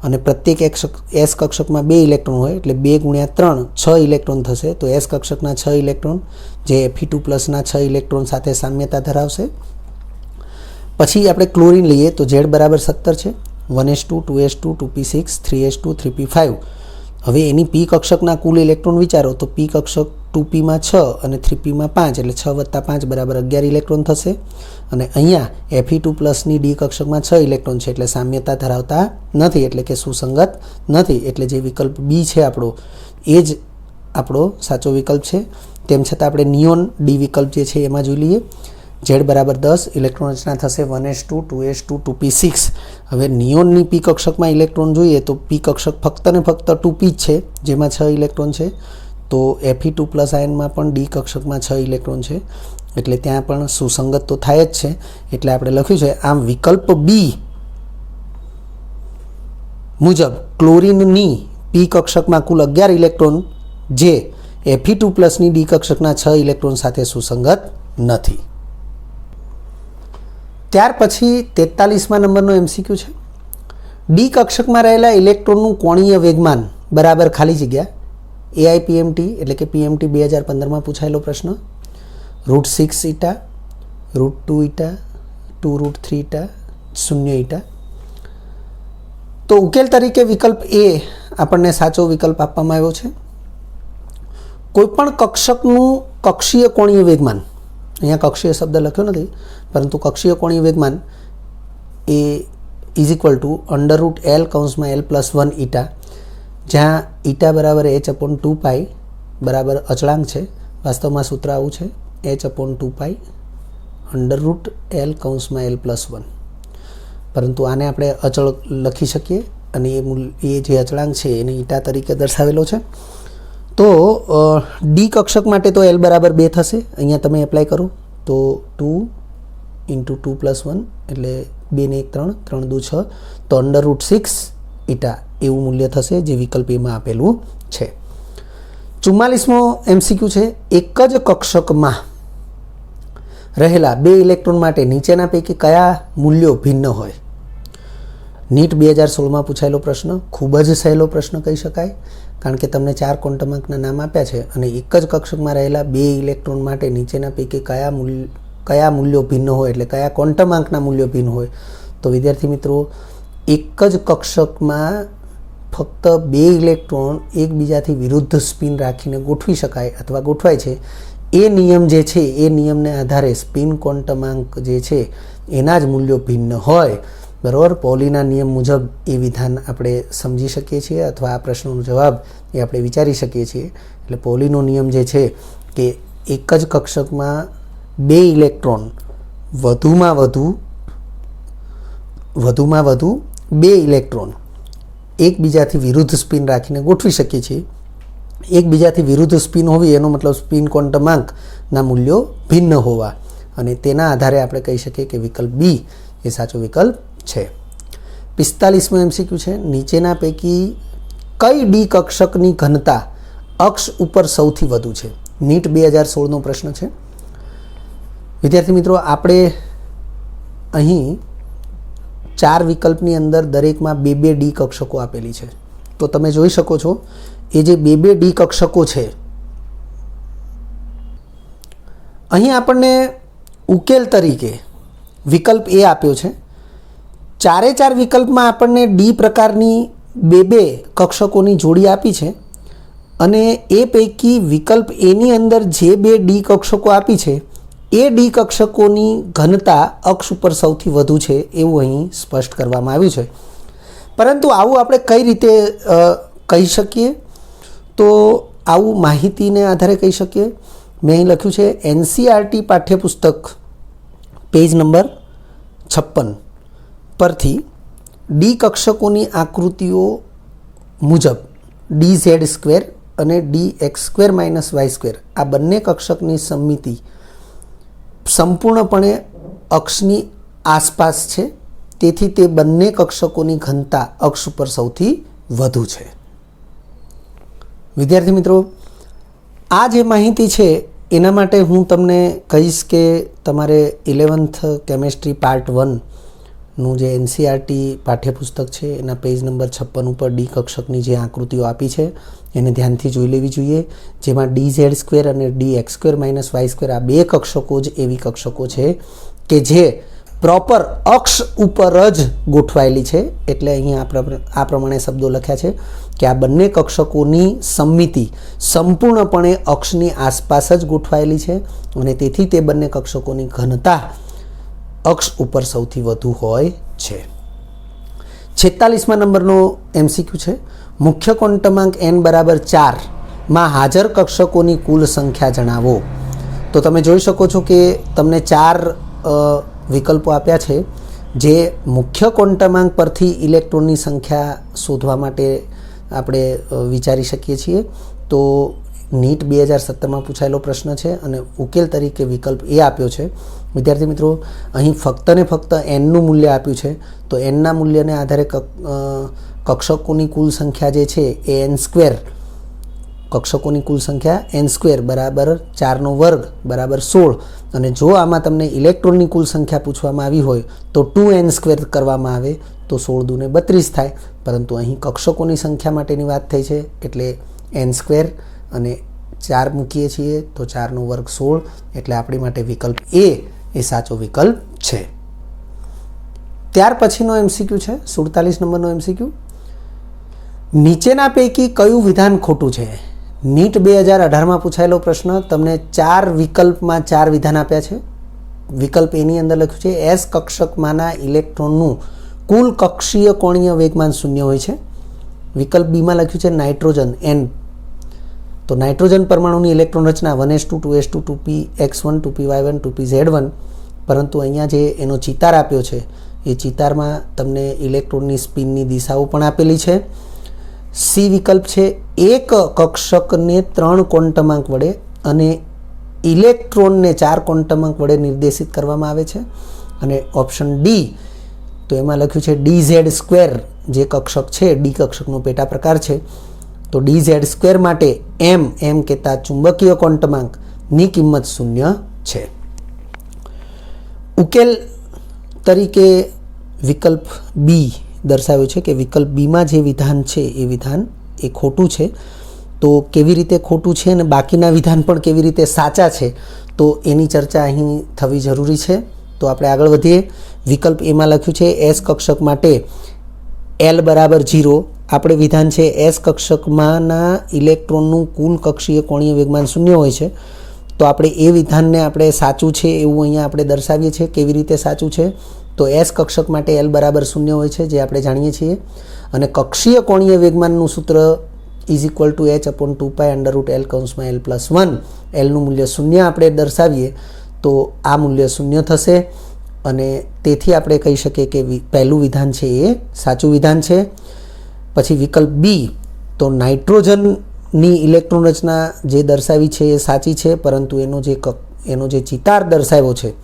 અને પ્રત્યેક એસ કક્ષકમાં 2 ઇલેક્ટ્રોન હોય એટલે 2 × 3 6 ઇલેક્ટ્રોન થશે. તો એસ કક્ષકના 6 ઇલેક્ટ્રોન જે Fe2+ના 6 ઇલેક્ટ્રોન સાથે સામ્યતા ધરાવશે. પછી આપણે ક્લોરીન લઈએ તો ઝેડ બરાબર 17 છે, 1s2 2s2 2p6 3s2 3p5. હવે એની પી કક્ષકના કુલ ઇલેક્ટ્રોન વિચારો તો પી કક્ષક 2pમાં 6 અને 3pમાં 5 એટલે 6 + 5 બરાબર 11 ઇલેક્ટ્રોન થશે. અને અહીંયા Fe2+ની ડી કક્ષકમાં 6 ઇલેક્ટ્રોન છે એટલે સામ્યતા ધરાવતા નથી, એટલે કે સુસંગત નથી. એટલે જે વિકલ્પ બી છે આપણો એ જ આપણો સાચો વિકલ્પ છે. તેમ છતાં આપણે નિયોન ડી વિકલ્પ જે છે એમાં જોઈ લઈએ. ઝેડ બરાબર 10, ઇલેક્ટ્રોન રચના થશે 1s2 2s2 2p6. હવે નિયોનની પી કક્ષકમાં ઇલેક્ટ્રોન જોઈએ તો પી કક્ષક ફક્ત ને ફક્ત 2p જ છે જેમાં 6 ઇલેક્ટ્રોન છે. તો Fe2+ આયનમાં પણ ડી કક્ષકમાં 6 ઇલેક્ટ્રોન છે એટલે ત્યાં પણ સુસંગત તો થાય જ છે. એટલે આપણે લખ્યું છે આમ વિકલ્પ બી મુજબ ક્લોરીનની પી કક્ષકમાં કુલ 11 ઇલેક્ટ્રોન જે Fe2+ની ડી કક્ષકના 6 ઇલેક્ટ્રોન સાથે સુસંગત નથી. ત્યાર પછી 43મા નંબરનો MCQ છે. ડી કક્ષકમાં રહેલા ઇલેક્ટ્રોનનું કોણીય વેગમાન બરાબર ખાલી જગ્યા AIPMT એટલે કે PMT 2015માં પૂછાયેલો પ્રશ્ન. √6 ઈટા, √2 ઈટા, 2√3 ઈટા, 0 ઈટા. તો ઉકેલ તરીકે વિકલ્પ એ આપણને સાચો વિકલ્પ આપવામાં આવ્યો છે. કોઈપણ કક્ષકનું કક્ષીય કોણીય વેગમાન, અહીંયા કક્ષીય શબ્દ લખ્યો નથી પરંતુ કક્ષીય કોણીય વેગમાન એ √L(L+1 ઈટા), જ્યાં ઈટા બરાબર h/2π બરાબર અચળાંક છે. વાસ્તવમાં સૂત્ર આવું છે h/2π √L(L+1. પરંતુ આને આપણે અચળ લખી શકીએ અને એ જે અચળાંક છે એને ઈટા તરીકે દર્શાવેલો છે. તો ડી કક્ષક માટે તો L બરાબર 2 થશે. અહીંયા તમે એપ્લાય કરો તો 2 × 2 + 1 એટલે 2 ને 1 3, 3 × 2 6. તો √6 ઈટા એવું મૂલ્ય થશે જે વિકલ્પ એમાં આપેલું છે. 44મો MCQ છે. એક જ કક્ષકમાં રહેલા 2 ઇલેક્ટ્રોન માટે નીચેના પૈકી કયા મૂલ્યો ભિન્ન હોય? નીટ 2016માં પૂછાયેલો પ્રશ્ન. ખૂબ જ સહેલો પ્રશ્ન કહી શકાય, કારણ કે તમને 4 ક્વોન્ટમ અંકના નામ આપ્યા છે અને એક જ કક્ષકમાં રહેલા 2 ઇલેક્ટ્રોન માટે નીચેના પૈકી કયા મૂલ્યો ભિન્ન હોય, એટલે કયા ક્વોન્ટમ અંકના મૂલ્યો ભિન્ન હોય. તો વિદ્યાર્થી મિત્રો, એક જ કક્ષકમાં ફક્ત 2 ઇલેક્ટ્રોન એકબીજાથી વિરુદ્ધ સ્પિન રાખીને ગોઠવી શકાય અથવા ગોઠવાય છે. એ નિયમ જે છે એ નિયમને આધારે સ્પિન ક્વોન્ટમાંક જે છે એના જ મૂલ્યો ભિન્ન હોય. બરાબર, પોલીના નિયમ મુજબ એ વિધાન આપણે સમજી શકીએ છીએ અથવા આ પ્રશ્નનો જવાબ એ આપણે વિચારી શકીએ છીએ. એટલે પોલીનો નિયમ જે છે કે એક જ કક્ષકમાં 2 ઇલેક્ટ્રોન વધુમાં વધુ 2 ઇલેક્ટ્રોન એકબીજાથી વિરુદ્ધ સ્પિન રાખીને ગોઠવી શકીએ છીએ. એકબીજાથી વિરુદ્ધ સ્પિન હોવી એનો મતલબ સ્પિન ક્વોન્ટમાંકના મૂલ્યો ભિન્ન હોવા, અને તેના આધારે આપણે કહી શકીએ કે વિકલ્પ બી એ સાચો વિકલ્પ છે. 45મો MCQ છે. નીચેના પૈકી કઈ ડી કક્ષકની ઘનતા અક્ષ ઉપર સૌથી વધુ છે? નીટ 2016નો પ્રશ્ન છે. વિદ્યાર્થી મિત્રો, આપણે અહીં 4 વિકલ્પની અંદર દરેકમાં 2 ડી કક્ષકો આપેલી છે. તો તમે જોઈ શકો છો એ જે 2 ડી કક્ષકો છે, અહીં આપણને ઉકેલ તરીકે વિકલ્પ એ આપ્યો છે. 4 વિકલ્પમાં આપણને ડી પ્રકારની 2 કક્ષકોની જોડી આપી છે અને એ પૈકી વિકલ્પ એની અંદર જે 2 ડી કક્ષકો આપી છે એ ડી કક્ષકોની ઘનતા અક્ષ ઉપર સૌથી વધુ છે એવું અહીં સ્પષ્ટ કરવામાં આવ્યું છે. પરંતુ આવું આપણે કઈ રીતે કહી શકીએ? તો આવું માહિતીને આધારે કહી શકીએ. મેં અહીં લખ્યું છે એનસીઆરટી પાઠ્યપુસ્તક પેજ નંબર 56 પરથી ડી કક્ષકોની આકૃતિઓ મુજબ dz² અને dx² - y² આ બંને કક્ષકની સમમિતિ સંપૂર્ણપણે અક્ષની આસપાસ છે, તેથી તે બંને કક્ષકોની ઘનતા અક્ષ ઉપર સૌથી વધુ છે. વિદ્યાર્થી મિત્રો, આ જે માહિતી છે એના માટે હું તમને કહીશ કે તમારે 11th કેમેસ્ટ્રી પાર્ટ 1નું જે એનસીઆરટી પાઠ્યપુસ્તક છે એના પેજ નંબર 56 ઉપર ડી કક્ષકની જે આકૃતિઓ આપી છે એને ધ્યાનથી જોઈ લેવી જોઈએ, જેમાં dz² અને dx² - y² આ બે કક્ષકો જ એવી કક્ષકો છે કે જે પ્રોપર અક્ષ ઉપર જ ગોઠવાયેલી છે. એટલે અહીં આ પ્રમાણે શબ્દો લખ્યા છે કે આ બંને કક્ષકોની સમમિતિ સંપૂર્ણપણે અક્ષની આસપાસ જ ગોઠવાયેલી છે અને તેથી તે બંને કક્ષકોની ઘનતા અક્ષ ઉપર સૌથી વધુ હોય છે. 46મા નંબરનો MCQ છે, મુખ્ય ક્વોન્ટમાંક n = 4 માં હાજર કક્ષકોની કુલ સંખ્યા જણાવો. તો તમે જોઈ શકો છો કે તમને 4 વિકલ્પો આપ્યા છે જે મુખ્ય ક્વોન્ટમાંક પરથી ઇલેક્ટ્રોનની સંખ્યા શોધવા માટે આપણે વિચારી શકીએ છીએ. તો નીટ 2017માં પૂછાયેલો પ્રશ્ન છે અને ઉકેલ તરીકે વિકલ્પ એ આપ્યો છે. વિદ્યાર્થી મિત્રો, અહીં ફક્ત ને ફક્ત nનું મૂલ્ય આપ્યું છે, તો nના મૂલ્યને આધારે કક્ષકોની કુલ સંખ્યા જે છે એ n², કક્ષકોની કુલ સંખ્યા n² બરાબર 4² બરાબર 16, અને જો આમાં તમને ઇલેક્ટ્રોનની કુલ સંખ્યા પૂછવામાં આવી હોય તો 2n² કરવામાં આવે તો 16 × 2 = 32 થાય. પરંતુ અહીં કક્ષકોની સંખ્યા માટેની વાત થઈ છે એટલે n² અને 4 મૂકીએ છીએ તો 4² 16, એટલે આપણી માટે વિકલ્પ એ સાચો વિકલ્પ છે. ત્યાર પછીનો MCQ છે 47 નંબરનો MCQ, નીચેના પૈકી કયું વિધાન ખોટું છે? નીટ 2018માં પૂછાયેલો પ્રશ્ન. તમને 4 વિકલ્પમાં 4 વિધાન આપ્યા છે. વિકલ્પ એની અંદર લખ્યું છે S કક્ષકમાંના ઇલેક્ટ્રોનનું કુલ કક્ષીય કોણીય વેગમાન 0 હોય છે. વિકલ્પ બીમાં લખ્યું છે નાઇટ્રોજન N, તો નાઇટ્રોજન પરમાણુની ઇલેક્ટ્રોન રચના 1s2 2s2 2px1 2py1 2pz1, પરંતુ અહીંયા જે એનો ચિતાર આપ્યો છે એ ચિતારમાં તમને ઇલેક્ટ્રોનની સ્પિનની દિશાઓ પણ આપેલી છે. સી વિકલ્પ છે એક કક્ષકને 3 ક્વોન્ટમાંક વડે અને ઇલેક્ટ્રોનને 4 ક્વોન્ટમાંક વડે નિર્દેશિત કરવામાં આવે છે. અને ઓપ્શન ડી, તો એમાં લખ્યું છે dz² જે કક્ષક છે ડી કક્ષકનો પેટા પ્રકાર છે, તો dz² માટે m કહેતા ચુંબકીય ક્વોન્ટમાંકની કિંમત 0 છે. ઉકેલ તરીકે વિકલ્પ બી દર્શાવ્યું છે કે વિકલ્પ બીમાં જે વિધાન છે એ વિધાન એ ખોટું છે. તો કેવી રીતે ખોટું છે અને બાકીના વિધાન પણ કેવી રીતે સાચા છે તો એની ચર્ચા અહીં થવી જરૂરી છે. તો આપણે આગળ વધીએ. વિકલ્પ એમાં લખ્યું છે S કક્ષક માટે L = 0. આપણે વિધાન છે S કક્ષકમાંના ઇલેક્ટ્રોનનું કુલ કક્ષીય કોણીય વેગમાન 0 હોય છે. તો આપણે એ વિધાનને આપણે સાચું છે એવું અહીંયા આપણે દર્શાવીએ છીએ. કેવી રીતે સાચું છે? તો S કક્ષક માટે L = 0 હોય છે, જે આપણે જાણીએ છીએ. અને કક્ષીય કોણીય વેગમાનનું સૂત્ર h/2π√L(L+1). Lનું મૂલ્ય 0 આપણે દર્શાવીએ તો આ મૂલ્ય 0 થશે અને તેથી આપણે કહી શકીએ કે પહેલું વિધાન છે એ સાચું વિધાન છે. પછી વિકલ્પ બી, તો નાઇટ્રોજનની ઇલેક્ટ્રોન રચના જે દર્શાવી છે એ સાચી છે, પરંતુ એનો જે ચિતાર દર્શાવ્યો છે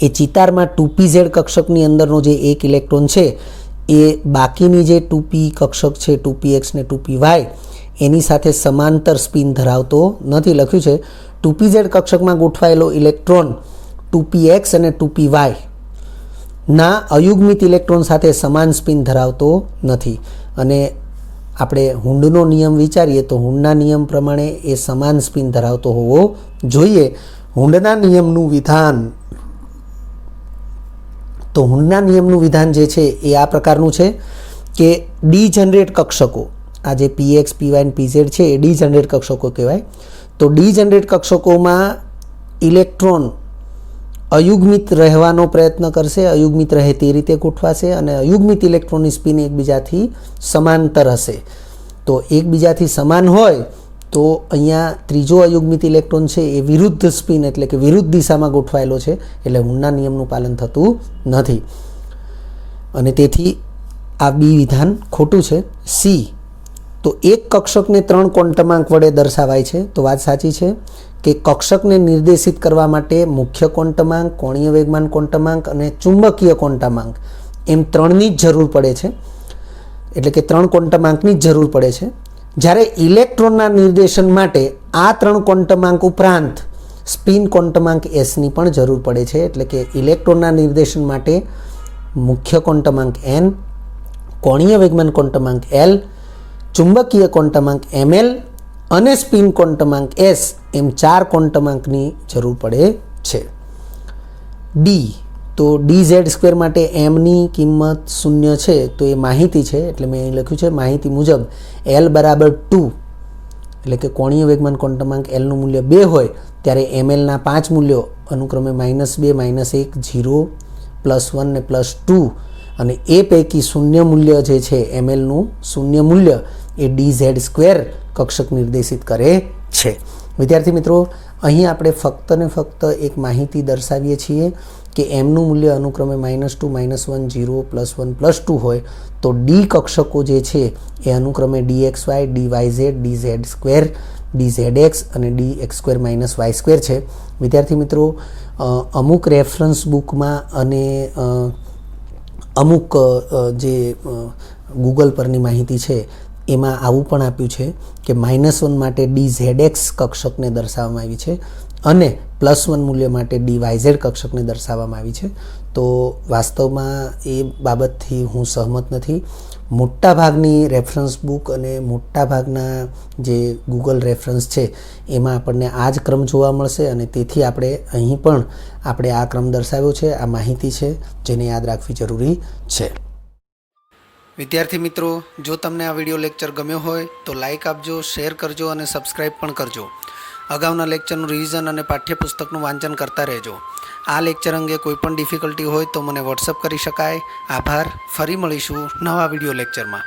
એ ચિતારમાં 2pz કક્ષકની અંદરનો જે એક ઇલેક્ટ્રોન છે એ બાકીની જે 2p કક્ષક છે 2px ને 2py એની સાથે સમાંતર સ્પિન ધરાવતો નથી. લખ્યું છે 2pz કક્ષકમાં ગોઠવાયેલો ઇલેક્ટ્રોન 2px અને 2py ના અયુગ્મિત ઇલેક્ટ્રોન સાથે સમાન સ્પિન ધરાવતો નથી. અને આપણે હુન્ડનો નિયમ વિચારીએ તો હુન્ડના નિયમ પ્રમાણે એ સમાન સ્પિન ધરાવતો હોવો જોઈએ. હુન્ડના નિયમનું વિધાન જે છે એ આ પ્રકારનું છે કે ડીજનરેટ કક્ષકો, આ જે px py અને pz છે એ ડીજનરેટ કક્ષકો કહેવાય. તો ડીજનરેટ કક્ષકોમાં ઇલેક્ટ્રોન અયુગ્મિત રહેવાનો પ્રયત્ન કરશે, અયુગ્મિત રહે તે રીતે ગોઠવાશે અને અયુગ્મિત ઇલેક્ટ્રોનની સ્પિન એકબીજાથી સમાંતર હશે. તો એકબીજાથી સમાન હોય તો અહીંયા ત્રીજો અયુગ્મિત ઇલેક્ટ્રોન છે એ વિરુદ્ધ સ્પિન એટલે કે વિરુદ્ધ દિશામાં ગોઠવાયેલો છે, એટલે હુનના નિયમનું પાલન થતું નથી અને તેથી આ બી વિધાન ખોટું છે. સી, તો એક કક્ષકને 3 ક્વોન્ટમાંક વડે દર્શાવાય છે. તો વાત સાચી છે કે કક્ષકને નિર્દેશિત કરવા માટે મુખ્ય ક્વોન્ટમાંક, કોણીય વેગમાન ક્વોન્ટમાંક અને ચુંબકીય ક્વોન્ટમાંક એમ 3ની જ જરૂર પડે છે, એટલે કે 3 ક્વોન્ટમાંકની જ જરૂર પડે છે. જ્યારે ઇલેક્ટ્રોનના નિર્દેશન માટે આ 3 ક્વોન્ટમાંક ઉપરાંત સ્પિન ક્વોન્ટમાંક એસની પણ જરૂર પડે છે, એટલે કે ઇલેક્ટ્રોનના નિર્દેશન માટે મુખ્ય ક્વોન્ટમાંક એન, કોણીય વેગમાન ક્વોન્ટમાંક એલ, ચુંબકીય ક્વોન્ટમાંક ml અને સ્પિન ક્વોન્ટમાંક એસ એમ 4 ક્વોન્ટમાંકની જરૂર પડે છે. ડી, તો dz² માટે mની કિંમત 0 છે, તો એ માહિતી છે એટલે મેં અહીં લખ્યું છે માહિતી મુજબ l બરાબર 2, એટલે કે કોણીય વેગમાન ક્વોન્ટમાંક એલનું મૂલ્ય 2 હોય ત્યારે mlના 5 મૂલ્યો અનુક્રમે -2, -1, 0, +1 ને +2 અને એ પૈકી શૂન્ય મૂલ્ય જે છે mlનું શૂન્ય મૂલ્ય એ dz² કક્ષક નિર્દેશિત કરે છે. વિદ્યાર્થી મિત્રો, અહીં આપણે ફક્ત ને ફક્ત એક માહિતી દર્શાવીએ છીએ કે mનું મૂલ્ય અનુક્રમે -2, -1, 0, +1, +2 હોય તો ડી કક્ષકો જે છે એ અનુક્રમે dxy, dyz, dz², dzx અને dx² - y² છે. વિદ્યાર્થી મિત્રો, અમુક રેફરન્સ બુકમાં અને અમુક જે ગૂગલ પરની માહિતી છે એમાં આવું પણ આપ્યું છે કે -1 માટે dzx કક્ષકને દર્શાવવામાં આવી છે અને +1 મૂલ્ય માટે dyz કક્ષકને દર્શાવવામાં આવી છે. તો વાસ્તવમાં એ બાબતથી હું સહમત નથી. મોટાભાગની રેફરન્સ બુક અને મોટાભાગના જે ગૂગલ રેફરન્સ છે એમાં આપણને આ જ ક્રમ જોવા મળશે અને તેથી આપણે અહીં પણ આપણે આ ક્રમ દર્શાવ્યો છે, આ માહિતી છે જેને યાદ રાખવી જરૂરી છે. વિદ્યાર્થી મિત્રો, જો તમને આ વિડીયો લેક્ચર ગમ્યો હોય તો લાઇક આપજો, શેર કરજો અને સબસ્ક્રાઈબ પણ કરજો. અગાઉના લેક્ચરનું રિવિઝન અને પાઠ્યપુસ્તકનું વાંચન કરતા રહેજો. આ લેક્ચર અંગે કોઈ પણ ડિફિકલ્ટી હોય તો મને વોટ્સઅપ કરી શકાય. આભાર. ફરી મળીશું નવા વિડીયો લેક્ચરમાં.